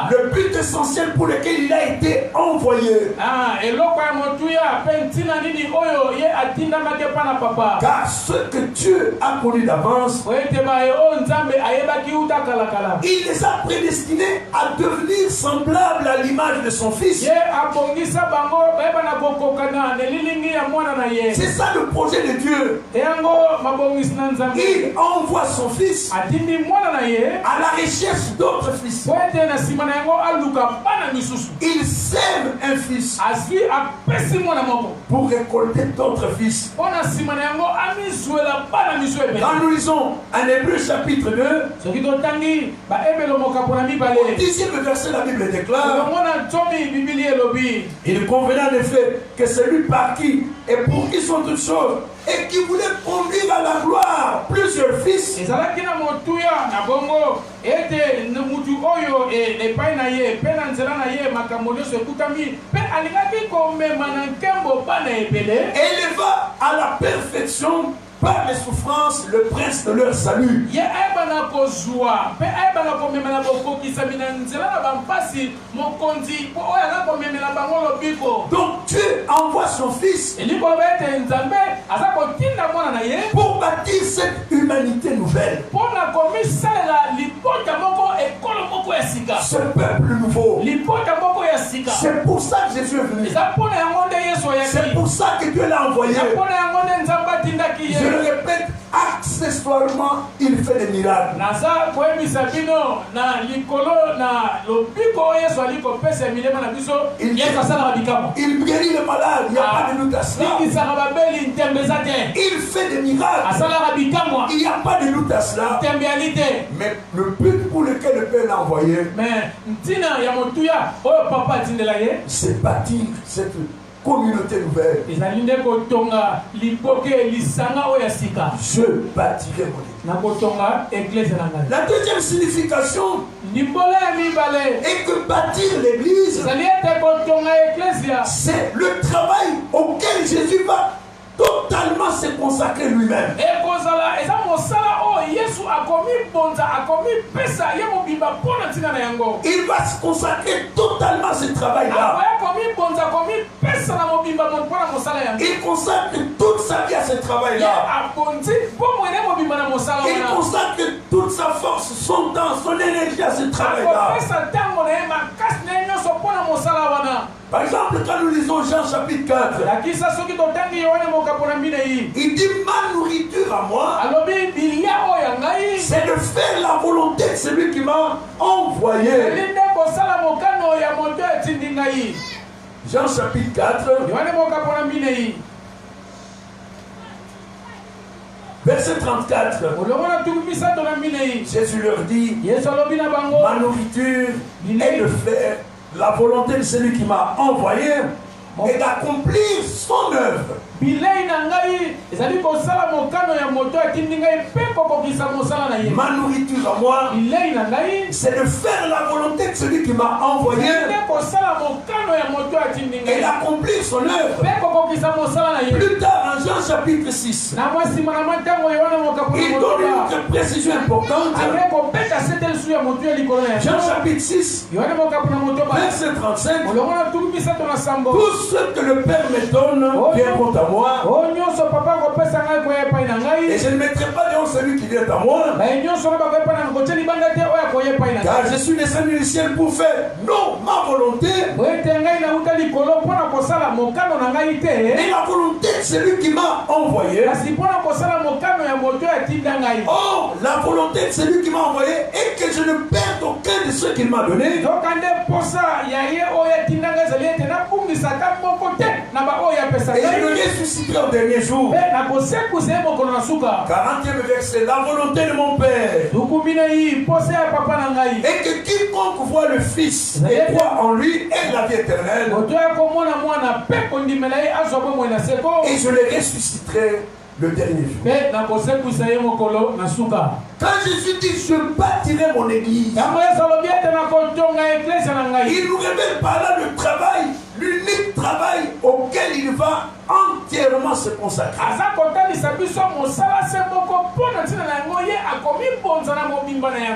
Speaker 2: Le but essentiel pour lequel il a été envoyé. Car ce que Dieu a connu d'avance, il les a prédestinés à devenir semblable à l'image de son fils. C'est ça le projet de Dieu. Il envoie son fils à la recherche d'autres fils. Il sème un fils pour récolter d'autres fils. Quand nous lisons en Hébreu chapitre 2, au 10e verset, la Bible déclare, il convenait en effet que celui par qui et pour qui sont toutes choses et qui voulait conduire à la gloire plusieurs fils, éleva à la perfection par les souffrances le prince de leur salut. Donc Dieu envoie son fils pour bâtir cette humanité nouvelle, ce peuple nouveau. C'est pour ça que Jésus est venu. C'est pour ça que Dieu l'a envoyé. Je le répète, accessoirement, il fait des miracles. Il guérit les malades, il n'y a pas de doute à cela. Il fait des miracles, il n'y a pas de doute à cela. Mais le but pour lequel le Père l'a envoyé, c'est bâtir cette communauté nouvelle. Je bâtirai mon église. La deuxième signification est que bâtir l'église, c'est le travail auquel Jésus va totalement se consacrer lui-même. Il va se consacrer totalement à ce travail-là. Il consacre toute sa vie à ce travail-là. Il consacre toute sa force, son temps, son énergie à ce travail-là. Par exemple, quand nous lisons Jean chapitre 4, il dit ma nourriture à moi, c'est de faire la volonté de celui qui m'a envoyé. Jean chapitre 4, verset 34. Jésus leur dit, ma nourriture est de faire la volonté de celui qui m'a envoyé et d'accomplir son œuvre. Ma nourriture à moi, c'est de faire la volonté de celui qui m'a envoyé et d'accomplir son œuvre. Plus tard, en Jean chapitre 6, il donne une autre précision importante. Jean chapitre 6, verset 35. Tout ce que le Père me donne viendront à moi. Et je ne mettrai pas devant celui qui vient à moi. Car je suis descendu du ciel pour faire non ma volonté, mais la volonté de celui qui m'a envoyé. Oh, la volonté de celui qui m'a envoyé est que je ne perde aucun de ceux qu'il m'a donné. Et je le ressusciterai au dernier jour. 40e verset. La volonté de mon Père. Et que quiconque voit le Fils et croit en lui ait la vie éternelle. Et je le ressusciterai le dernier jour. Quand Jésus dit je bâtirai mon église, il nous révèle par là le travail, l'unique travail auquel il va entièrement se consacrer.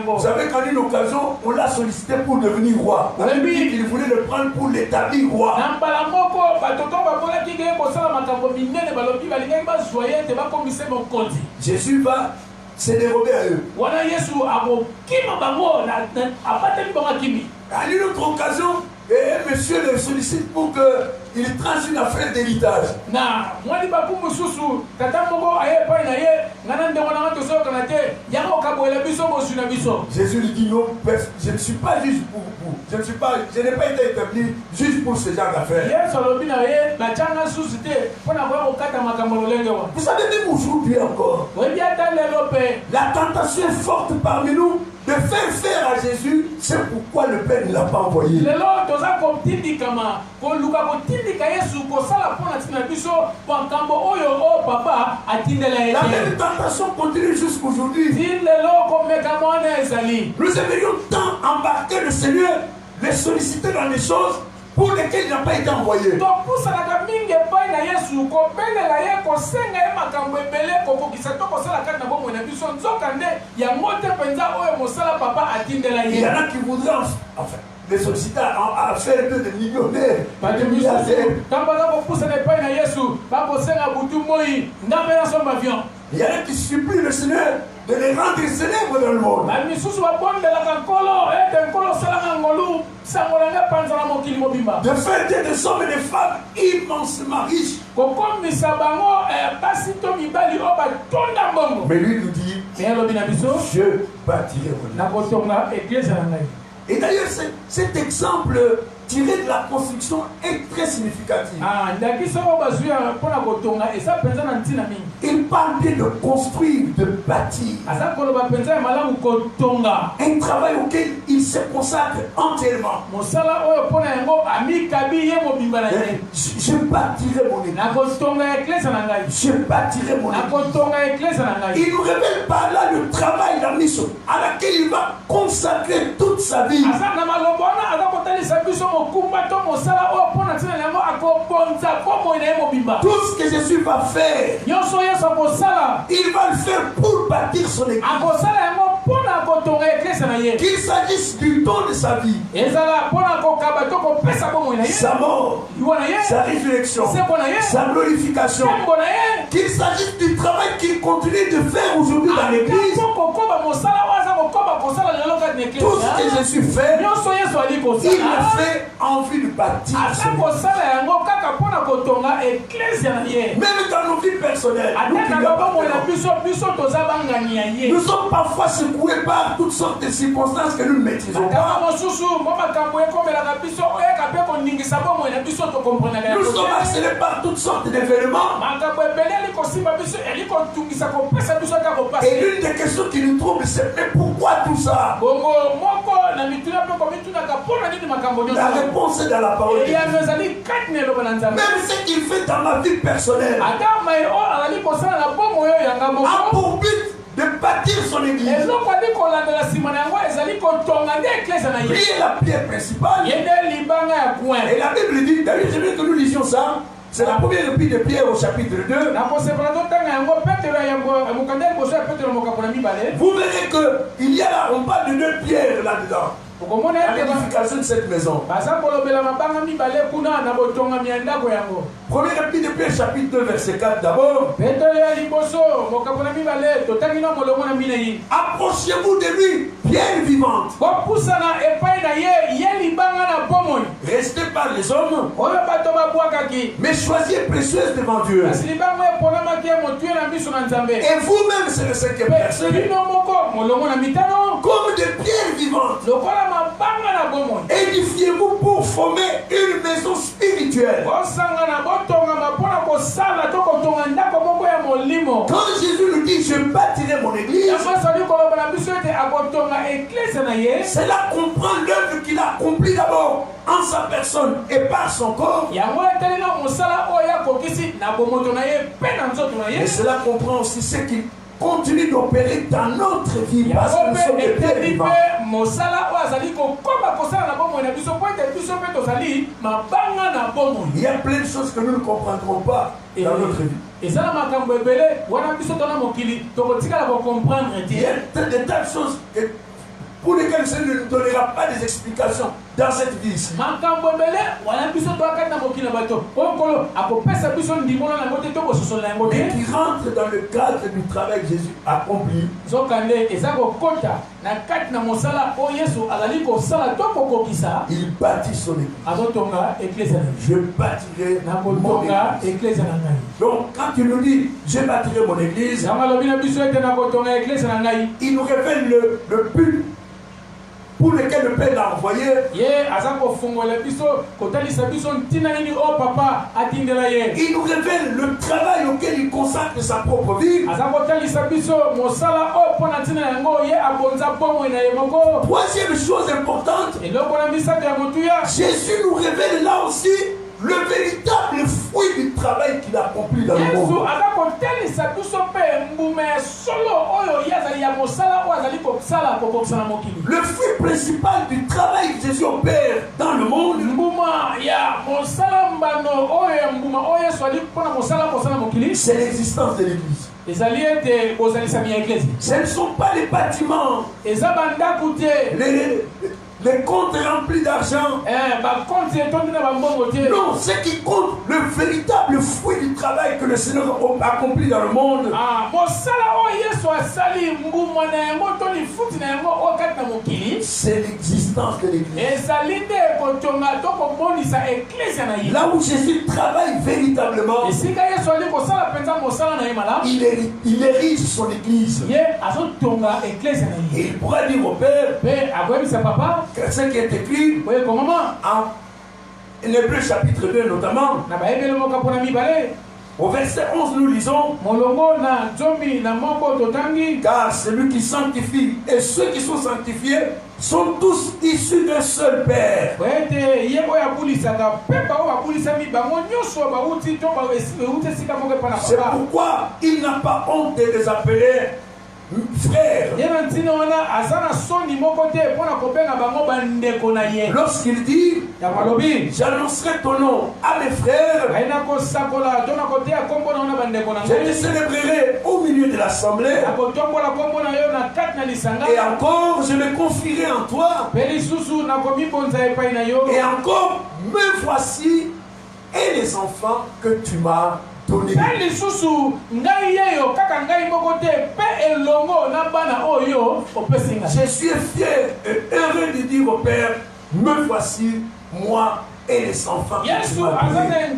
Speaker 2: Vous savez qu'en une occasion, on l'a sollicité pour devenir roi. On a dit qu'il voulait le prendre pour l'établir roi. Jésus va se dérober à eux. À une autre occasion, et monsieur le sollicite pour qu'il tranche une affaire d'héritage. Jésus lui dit non, je ne suis pas juge pour vous. Je n'ai pas été établi juste pour ce genre d'affaires. Vous savez, même aujourd'hui encore, la tentation est forte parmi nous de faire à Jésus, c'est pourquoi le Père ne l'a pas envoyé. La même tentation continue jusqu'aujourd'hui. Nous aimerions tant embarquer le Seigneur, les solliciter dans les choses pour lesquelles il n'a pas été envoyé. Il y en a qui voudraient les solliciter à faire un peu de millionnaires, de milliardaires. Il y en a qui supplient le Seigneur de les rendre célèbres dans le monde. De faire des hommes et des femmes immensément riches. Mais lui nous dit, je bâtirai mon église. Et d'ailleurs, cet exemple tiré de la construction est très significatif. Il parle bien de construire, de bâtir. Un travail auquel il se consacre entièrement. Je bâtirai mon église. Je bâtirai mon église. Il nous révèle par là le travail, la mission à laquelle il va consacrer toute sa vie. Tout ce que Jésus va faire, il va le faire pour bâtir son église. Qu'il s'agisse du don de sa vie, sa mort, sa résurrection, sa glorification, qu'il s'agisse du travail qu'il continue de faire aujourd'hui dans l'église. Tout ce que Jésus fait, il le fait en vue de bâtir son église. Même dans nos vies personnelles, nous sommes parfois secoués par toutes sortes de circonstances que nous ne maîtrisons pas. Nous sommes harcelés par toutes sortes d'événements. Et l'une des questions qui nous trouble, c'est mais pourquoi tout ça? La réponse est dans la parole de Dieu. Même ce qu'il fait dans ma vie personnelle a pour but de bâtir son église. Prier la prière principale. Et la Bible dit, d'ailleurs je veux que nous lisions ça. C'est la première épître de Pierre au chapitre 2. Vous verrez qu'il y a là, on parle de 2 pierres là-dedans. La l'édification de cette maison. Première épître de Pierre chapitre 2 verset 4 d'abord. Approchez-vous de lui, pierre vivante. Restez par les hommes, mais soyez précieuses devant Dieu. Et vous-même, c'est le cinquième verset, comme des pierres vivantes, édifiez-vous pour former une maison spirituelle. Quand Jésus nous dit je bâtirai mon église, cela comprend l'œuvre qu'il a accomplie d'abord en sa personne et par son corps. Et cela comprend aussi ce qu'il continue d'opérer dans notre vie parce que nous sommes des pierres vivantes. Il y a plein de choses que nous ne comprendrons pas dans notre vie. Il y a des tas de choses pour lesquelles le Seigneur ne nous donnera pas des explications dans cette vie ici. Mais qui rentre dans le cadre du travail que Jésus a accompli. Il bâtit son église. Je bâtirai mon église. Donc quand il nous dit je bâtirai mon église, il nous révèle le but pour lequel le Père l'a envoyé. Il nous révèle le travail auquel il consacre sa propre vie. Troisième chose importante, Jésus nous révèle là aussi le véritable fruit du travail qu'il a accompli dans le monde. Le fruit principal du travail que Jésus opère dans le monde, c'est l'existence de l'Église. Ce ne sont pas les bâtiments, les comptes remplis d'argent. Non, ce qui compte, le véritable fruit du travail que le Seigneur a accompli dans le monde, c'est l'existence de l'Église. Là où Jésus travaille véritablement, il érige son Église. Et il pourra dire au Père, ce qui est écrit en Hébreux chapitre 2 notamment, au verset 11 nous lisons, car celui qui sanctifie et ceux qui sont sanctifiés sont tous issus d'un seul Père. C'est pourquoi il n'a pas honte de les appeler frère. Lorsqu'il dit j'annoncerai ton nom à mes frères, je te célébrerai au milieu de l'assemblée, et encore je me confierai en toi, et encore me voici et les enfants que tu m'as donné. Je suis fier et heureux de dire au Père, me voici, moi et les enfants que tu m'as donnés.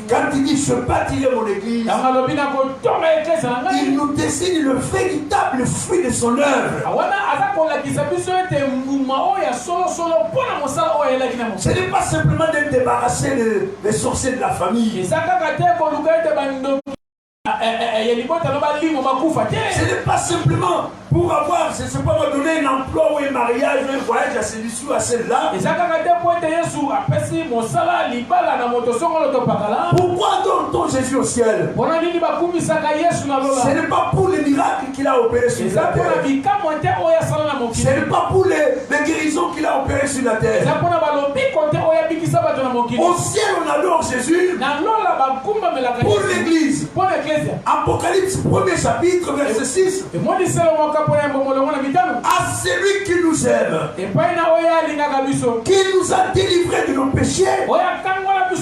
Speaker 2: Quand il dit je bâtirai mon église, il nous dessine le véritable fruit de son œuvre. Ce n'est pas simplement de débarrasser les sorciers de la famille. Ce n'est pas simplement pour avoir, je ne sais pas, donner un emploi ou un mariage ou un voyage à celui-ci ou à celle-là. Pourquoi donne-t-on Jésus au ciel? Ce n'est pas pour les miracles qu'il a opérés sur la terre. Ce n'est pas pour les guérisons qu'il a opérées sur la terre. Au ciel, on adore Jésus pour l'église. Apocalypse 1er chapitre verset 6. À celui qui nous aime, qui nous a délivrés de nos péchés et qui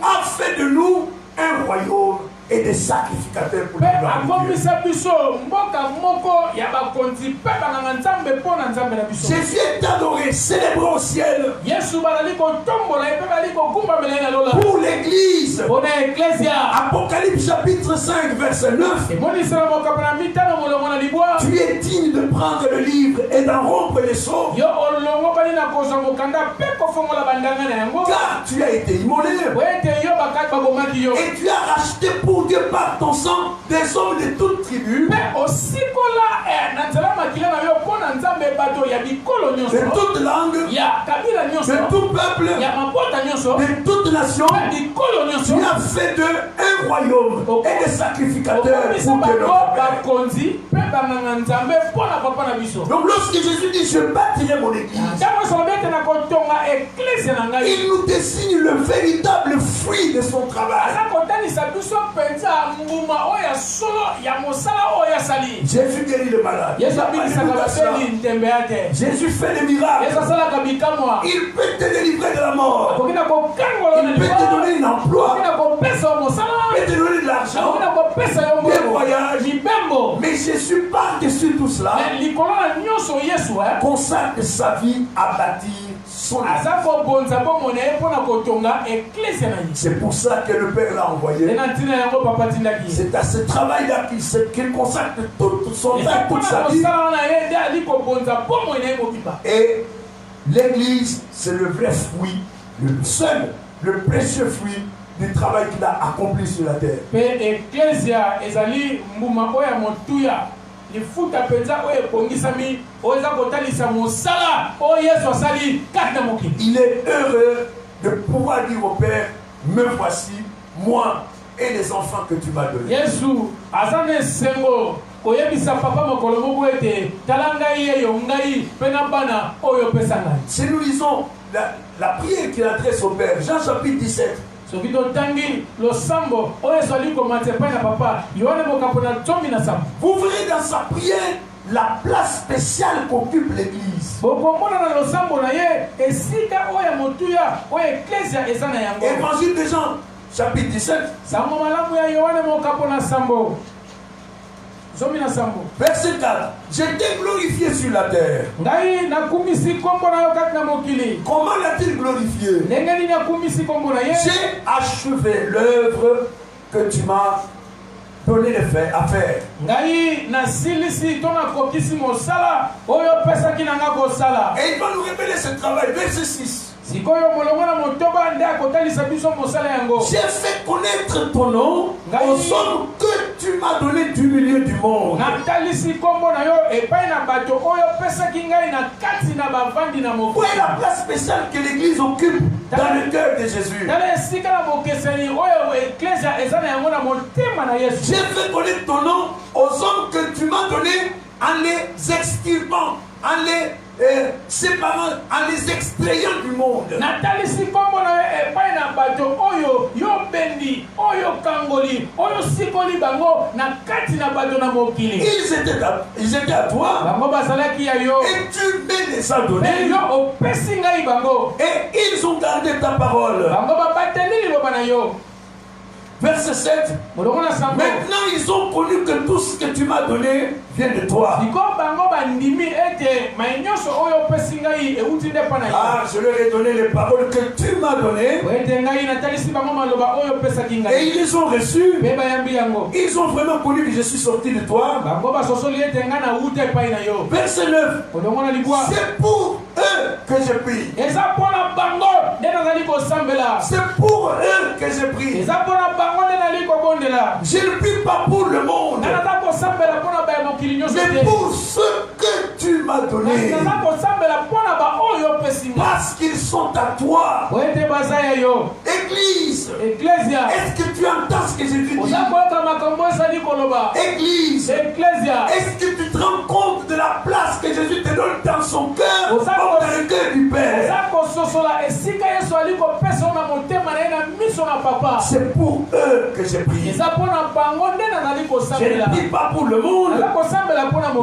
Speaker 2: a fait de nous un royaume et des sacrificateurs pour le gloire de Dieu. Jésus est adoré, célébré au ciel pour l'église. Apocalypse chapitre 5 verset 9. Tu es digne de prendre le livre et d'en rompre les sceaux, car tu as été immolé et tu as racheté pour Dieu par ton sang des hommes de toutes tribus, de toute langue, de tout peuple, de toute nation. Tu as fait d'eux un royaume et des sacrificateurs pour Dieu notre Père. Donc lorsque Jésus dit je bâtirai mon église, il nous dessine le véritable fruit de son travail. Jésus guérit le malade. Jésus fait des miracles. Il peut te délivrer de la mort. Il peut te donner un emploi. Il peut te donner de l'argent, des voyages. Mais Jésus par-dessus tout cela consacre sa vie à bâtir son église. C'est pour ça que le Père l'a envoyé. C'est à ce travail-là qu'il consacre tout son temps, toute sa vie. Et l'église, c'est le vrai fruit, le seul, le précieux fruit du travail qu'il a accompli sur la terre. Il est heureux de pouvoir dire au Père, me voici, moi et les enfants que tu m'as donnés. Si nous lisons la prière qu'il adresse au Père, Jean chapitre 17, vous verrez dans sa prière la place spéciale qu'occupe l'église. Évangile de Jean, chapitre 17. Verset 4. Je t'ai glorifié sur la terre. Comment l'a-t-il glorifié? J'ai achevé l'œuvre que tu m'as donné à faire. Et il va nous révéler ce travail. Verset 6. J'ai fait connaître ton nom aux hommes que tu m'as donné du milieu du monde. Où est la place spéciale que l'église occupe dans le cœur de Jésus? J'ai fait connaître ton nom aux hommes que tu m'as donné en les extirpant, en les séparant, en les extrayant du monde. Ils étaient à toi et tu me les as donnés et ils ont gardé ta parole. Verset 7. Maintenant ils ont connu que tout ce que tu m'as donné vient de toi. Ah, je leur ai donné les paroles que tu m'as données. Et ils les ont reçues. Ils ont vraiment connu que je suis sorti de toi. Verset 9. C'est pour eux que je prie. C'est pour eux que je prie. Je ne prie pas pour le monde, mais pour ceux que tu m'as donnés, parce qu'ils sont à toi. Église, est-ce que tu entends ce que je te dis? Église, est-ce que tu te rends compte de la place que Jésus te donne dans son cœur, comme dans le cœur du Père? C'est pour eux que j'ai prié. Je ne prie pas pour le monde,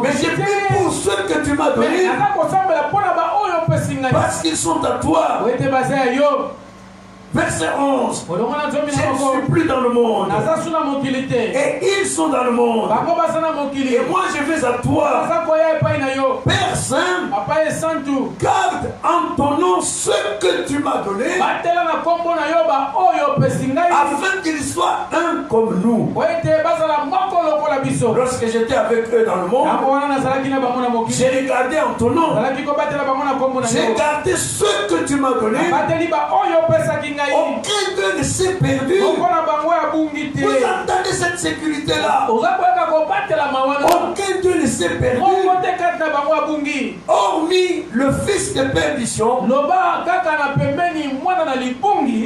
Speaker 2: mais je prie pour ceux que tu m'as donnés, parce qu'ils sont à toi. Verset 11. Je ne suis plus dans le monde. Et ils sont dans le monde. Et moi je vais à toi. Père Saint, garde en ton nom ce que tu m'as donné, afin qu'ils soient un comme nous. Lorsque j'étais avec eux dans le monde, j'ai regardé en ton nom. J'ai gardé ce que tu m'as donné. Aucun d'eux ne s'est perdu. Vous entendez cette sécurité-là? Aucun d'eux ne s'est perdu. Hormis le fils de perdition.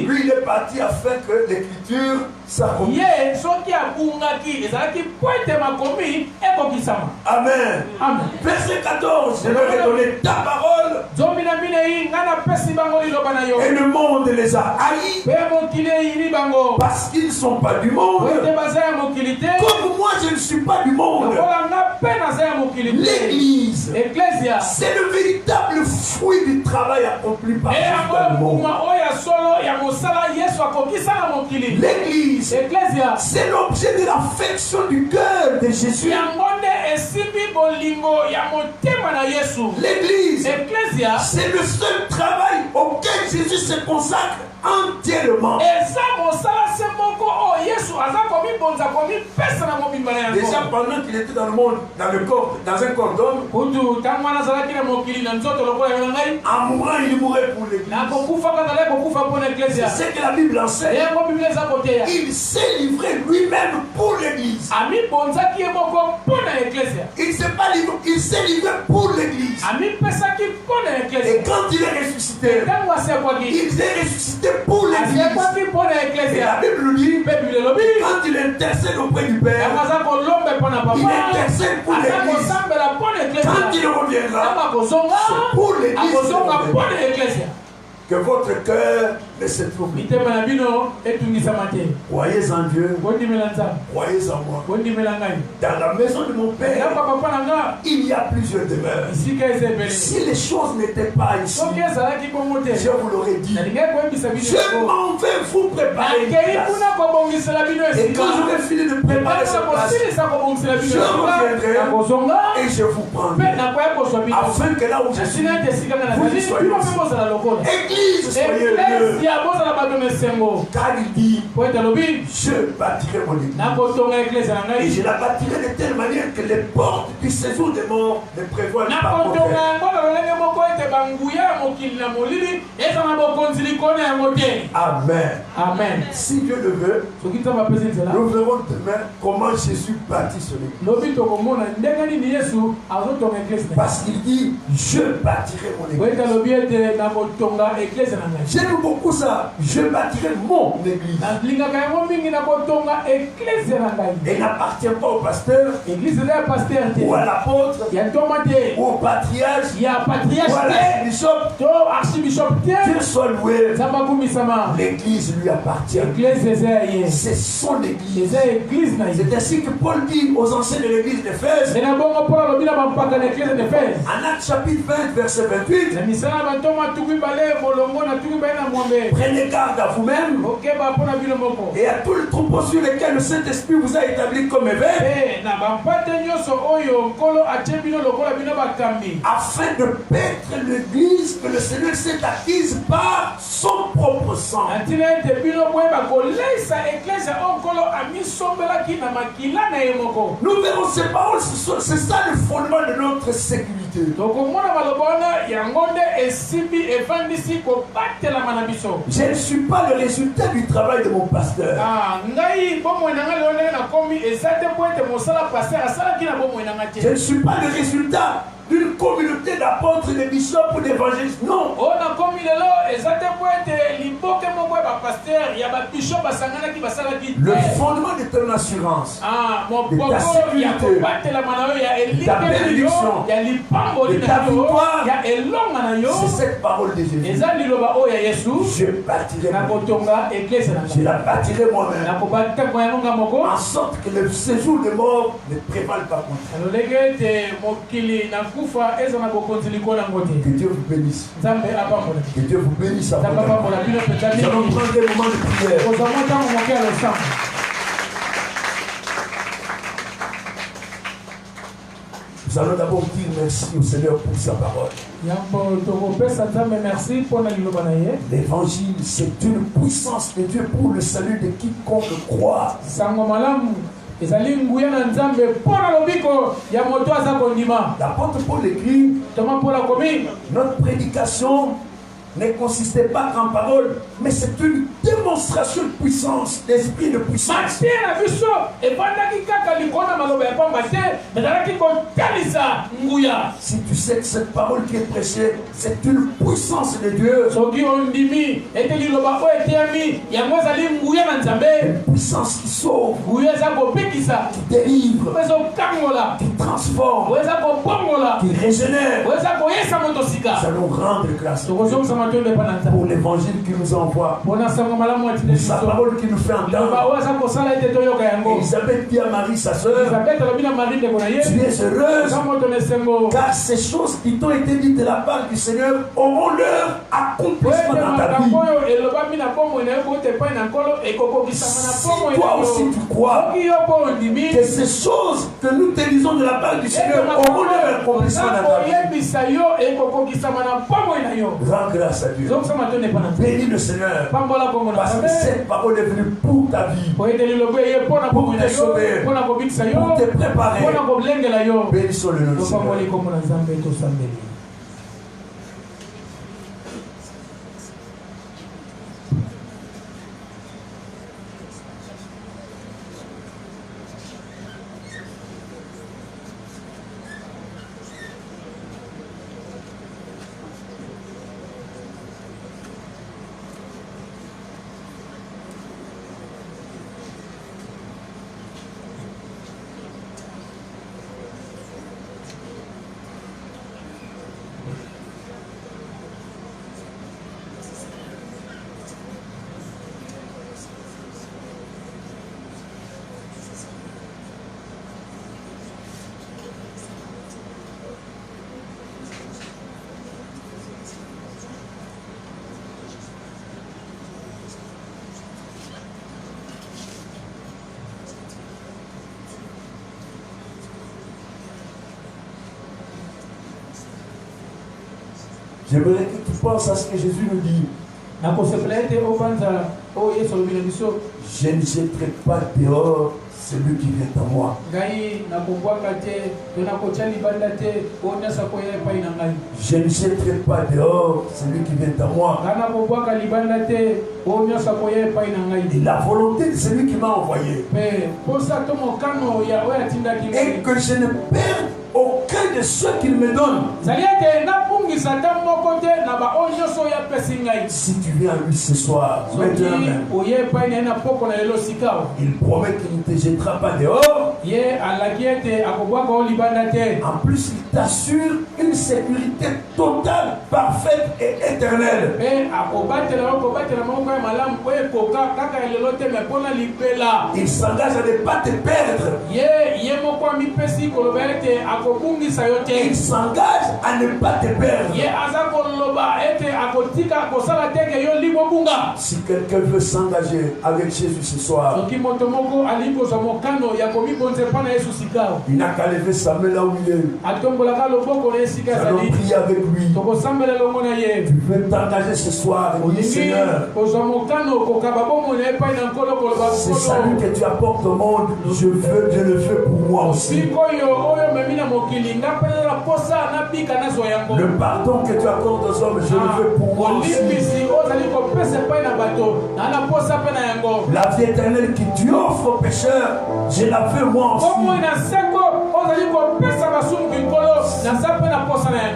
Speaker 2: Lui, il est parti afin que l'écriture s'accomplisse. Amen. Verset 14. Je leur ai donné ta parole. Et le monde les a haïs parce qu'ils ne sont pas du monde. Comme moi, je ne suis pas du monde. L'église, c'est le véritable fruit du travail accompli par Jésus dans le monde. L'église, c'est l'objet de l'affection du cœur de Jésus. L'église, c'est le seul travail auquel Jésus se consacre entièrement. Déjà pendant qu'il était dans le monde, dans un corps d'homme, en mourant, il mourait pour l'église. C'est ce que la Bible enseigne. Il s'est livré lui-même pour l'église. Il s'est livré pour l'église. Et quand il est ressuscité, il est ressuscité pour l'église. Et la Bible nous dit, quand il intercède auprès du Père, il intercède pour l'église. Quand il reviendra, c'est pour l'église. Que votre cœur ne se trouble. Croyez en Dieu. Croyez en moi. Dans la maison de mon Père, il y a plusieurs demeures. Si les choses n'étaient pas ici, je vous l'aurais dit. Je m'en vais vous préparer une place. Et quand j'aurai fini de préparer cette place, je reviendrai et je vous prendrai. Afin que là où je suis, vous y soyez aussi. Église, soyez heureux. Car il dit, je bâtirai mon église. Et je la bâtirai de telle manière que les portes du séjour des morts ne prévoient pas contre elle. Amen. Si Dieu le veut, nous verrons demain comment Jésus bâtit son église. Parce qu'il dit, je bâtirai mon église. J'aime beaucoup ça. Je bâtirai mon église. Elle n'appartient pas au pasteur, ou à l'apôtre, ou au patriarche, ou à l'archibishop. Dieu soit loué. L'église lui appartient. C'est son église. C'est ainsi que Paul dit aux anciens de l'église d'Éphèse, en Actes chapitre 20, verset 28, prenez garde à vous-même et à tout le troupeau sur lequel le Saint-Esprit vous a établi comme évêque, afin de paître l'église que le Seigneur s'est acquise par son propre sang. Nous verrons ces paroles, c'est ça le fondement de notre sécurité. Je ne suis pas le résultat du travail de mon pasteur. Je ne suis pas le résultat d'une communauté d'apôtres, de bishops ou d'évangélistes. Non. Le fondement de ton assurance, de ta sécurité, de ta bénédiction, de ta victoire, c'est cette parole de Jésus. Je la bâtirai moi-même, en sorte que le séjour de mort ne prévale pas contre. Que Dieu vous bénisse. Que Dieu vous bénisse. Nous allons prendre des moments de prière. Nous allons d'abord dire merci au Seigneur pour sa parole. L'évangile, c'est une puissance de Dieu pour le salut de quiconque croit. L'apôtre Paul écrit, notre prédication ne consistait pas en parole, mais c'est une démonstration de puissance, d'esprit de puissance. Si tu sais que cette parole qui est prêchée, c'est une puissance de Dieu. Une puissance qui sauve, qui délivre, qui transforme, qui régénère. Nous allons rendre grâce pour l'évangile qui nous envoie, pour sa parole qui nous fait entendre. Elisabeth dit à Marie, sa soeur, tu es heureuse, car ces choses qui t'ont été dites de la part du Seigneur auront leur accomplissement dans ta vie. Si toi aussi tu crois que ces choses que nous te disons de la part du Seigneur auront leur accomplissement dans ta vie, rends grâce à Dieu. Bénis le Seigneur, parce que cette parole est venue pour ta vie, pour te sauver, pour te préparer. Bénissons le nom du Seigneur. J'aimerais que tu penses à ce que Jésus nous dit. Je ne jetterai pas dehors celui qui vient à moi. Je ne jetterai pas dehors celui qui vient à moi. Et la volonté de celui qui m'a envoyé. Et que je ne perde aucun de ceux qu'il me donne. Si tu viens à lui ce soir, maintenant même, il promet qu'il ne te jettera pas dehors. En plus, il t'assure une sécurité totale, parfaite et éternelle. Il s'engage à ne pas te perdre. Il s'engage à ne pas te perdre. Si quelqu'un veut s'engager avec Jésus ce soir, il n'a qu'à lever sa main là où il est. Allons prier avec lui. Tu veux t'engager ce soir et dire Seigneur, ce salut que tu apportes au monde, je le fais pour moi aussi. Le pardon que tu accordes aux hommes, je le fais pour moi aussi. La vie éternelle que tu offres aux pécheurs, je la veux moi aussi.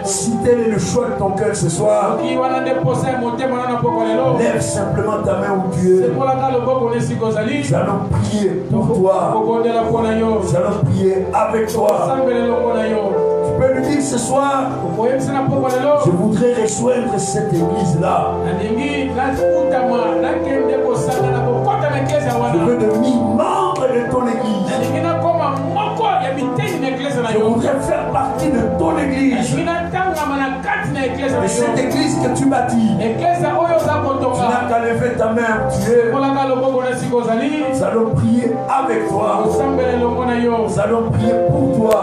Speaker 2: Si tel est le choix de ton cœur ce soir, Lève simplement ta main au Dieu. Nous allons prier pour toi. Nous allons prier avec toi. Tu peux lui dire ce soir, je voudrais rejoindre cette église-là. Je veux devenir membre de ton église. Je voudrais faire partie de ton église. De cette église que tu bâtis. Tu n'as qu'à lever ta main, Dieu. Nous allons prier avec toi. Nous allons prier pour toi.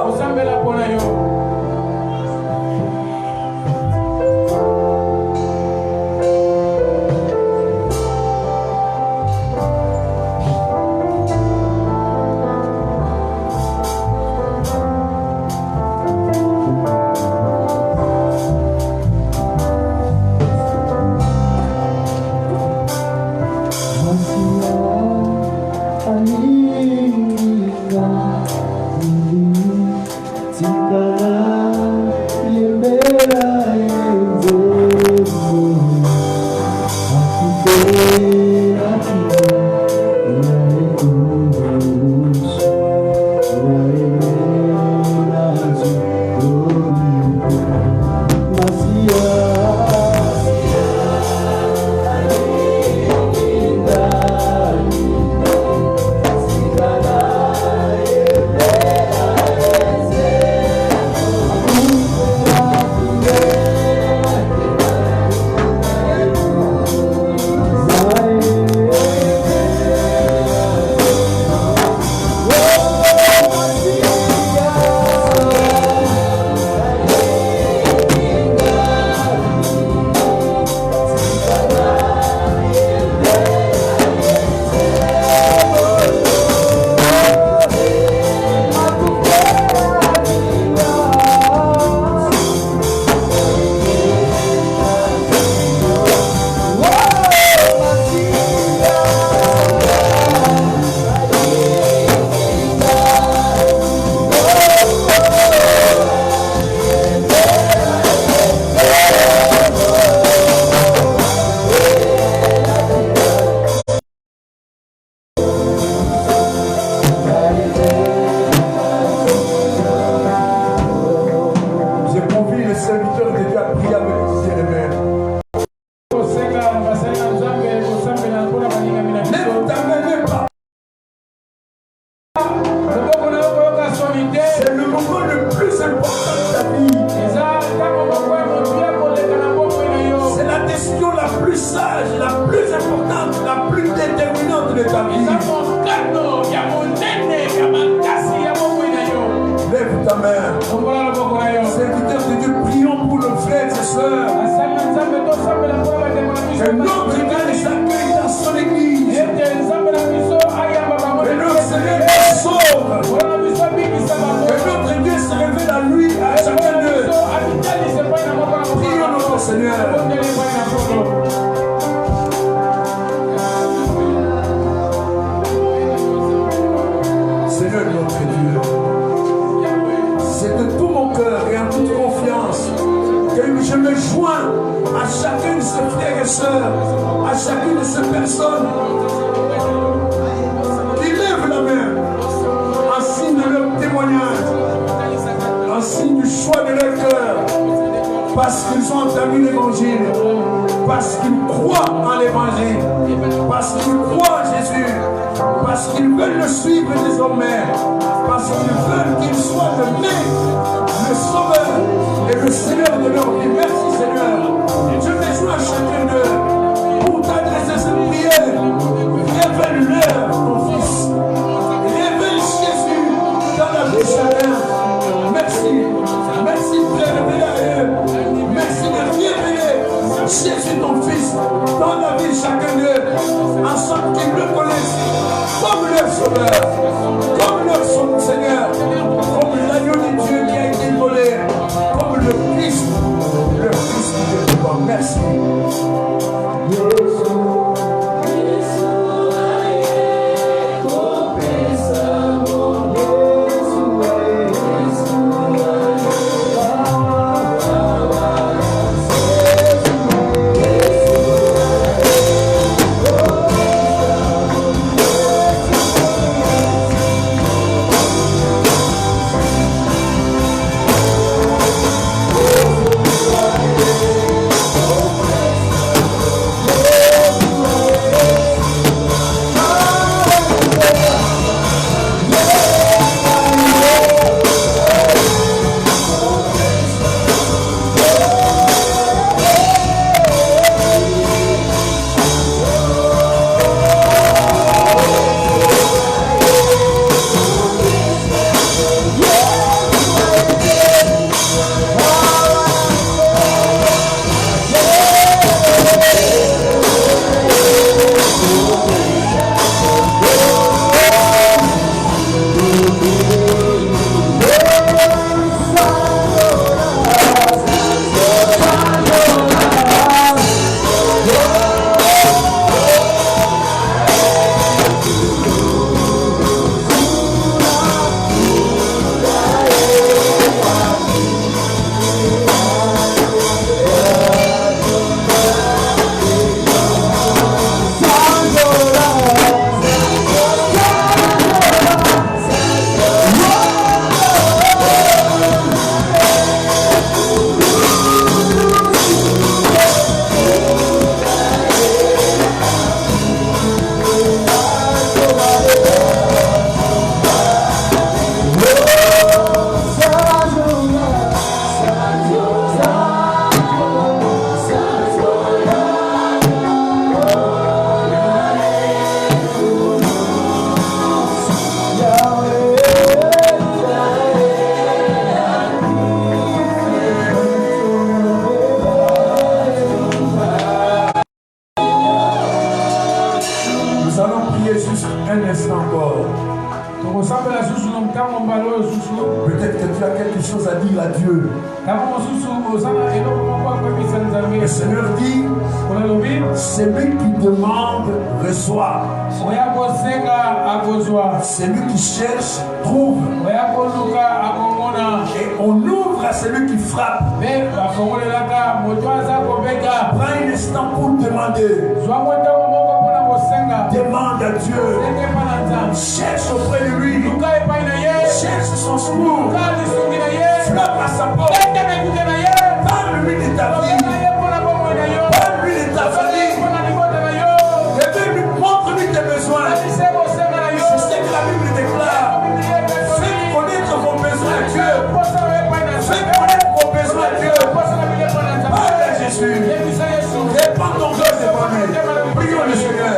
Speaker 2: Un instant encore. Peut-être que tu as quelque chose à dire à Dieu. Le Seigneur dit, celui qui demande reçoit. Celui qui cherche trouve. Et on ouvre à celui qui frappe. Prends un instant pour demander. Demande à Dieu. Cherche auprès de lui. Cherche son secours. Frappe à sa porte. Parle-lui de ta vie. Parle-lui de ta famille. Montre-lui tes besoins. C'est ce que la Bible déclare. Fais connaître vos besoins à Dieu. Fais connaître vos besoins à Dieu. Parle à Jésus. Répands ton cœur devant lui. Prions le Seigneur.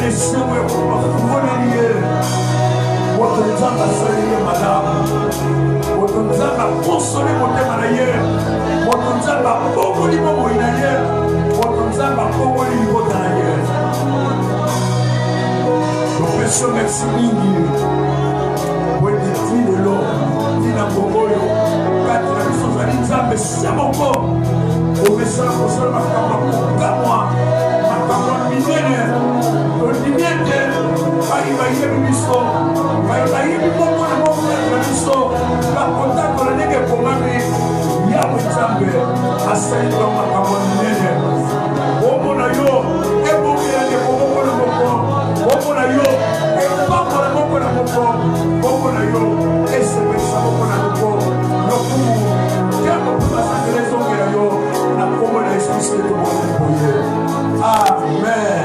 Speaker 2: laissé où vous lié. Votre temps a salué madame. Votre temps a consolé mon témoignage. Votre temps a beaucoup de mots inailleurs. Votre temps a beaucoup de mots d'ailleurs. Nous faisons merci Mingi. Pour être dit de l'eau, dit dans Bogoyo. Quand la mission va dire ça, mais c'est mon corps. Au message, au sol, ma campagne, ma campagne millénaire. Le limiette, il va y avoir une mission. Il va y avoir une mission. La contact pour le nègre pour ma vie. Il y a un chambre à salir dans ma campagne millénaire. Au mon aïe, et pour qu'il y ait des moments pour le moment. Au mon aïe, et pas pour le moment pour le moment. Au mon aïe, et c'est le savon pour le moment. Le coup, il y a un peu de raison qu'il y a eu. La promo de l'esprit de mon Amen.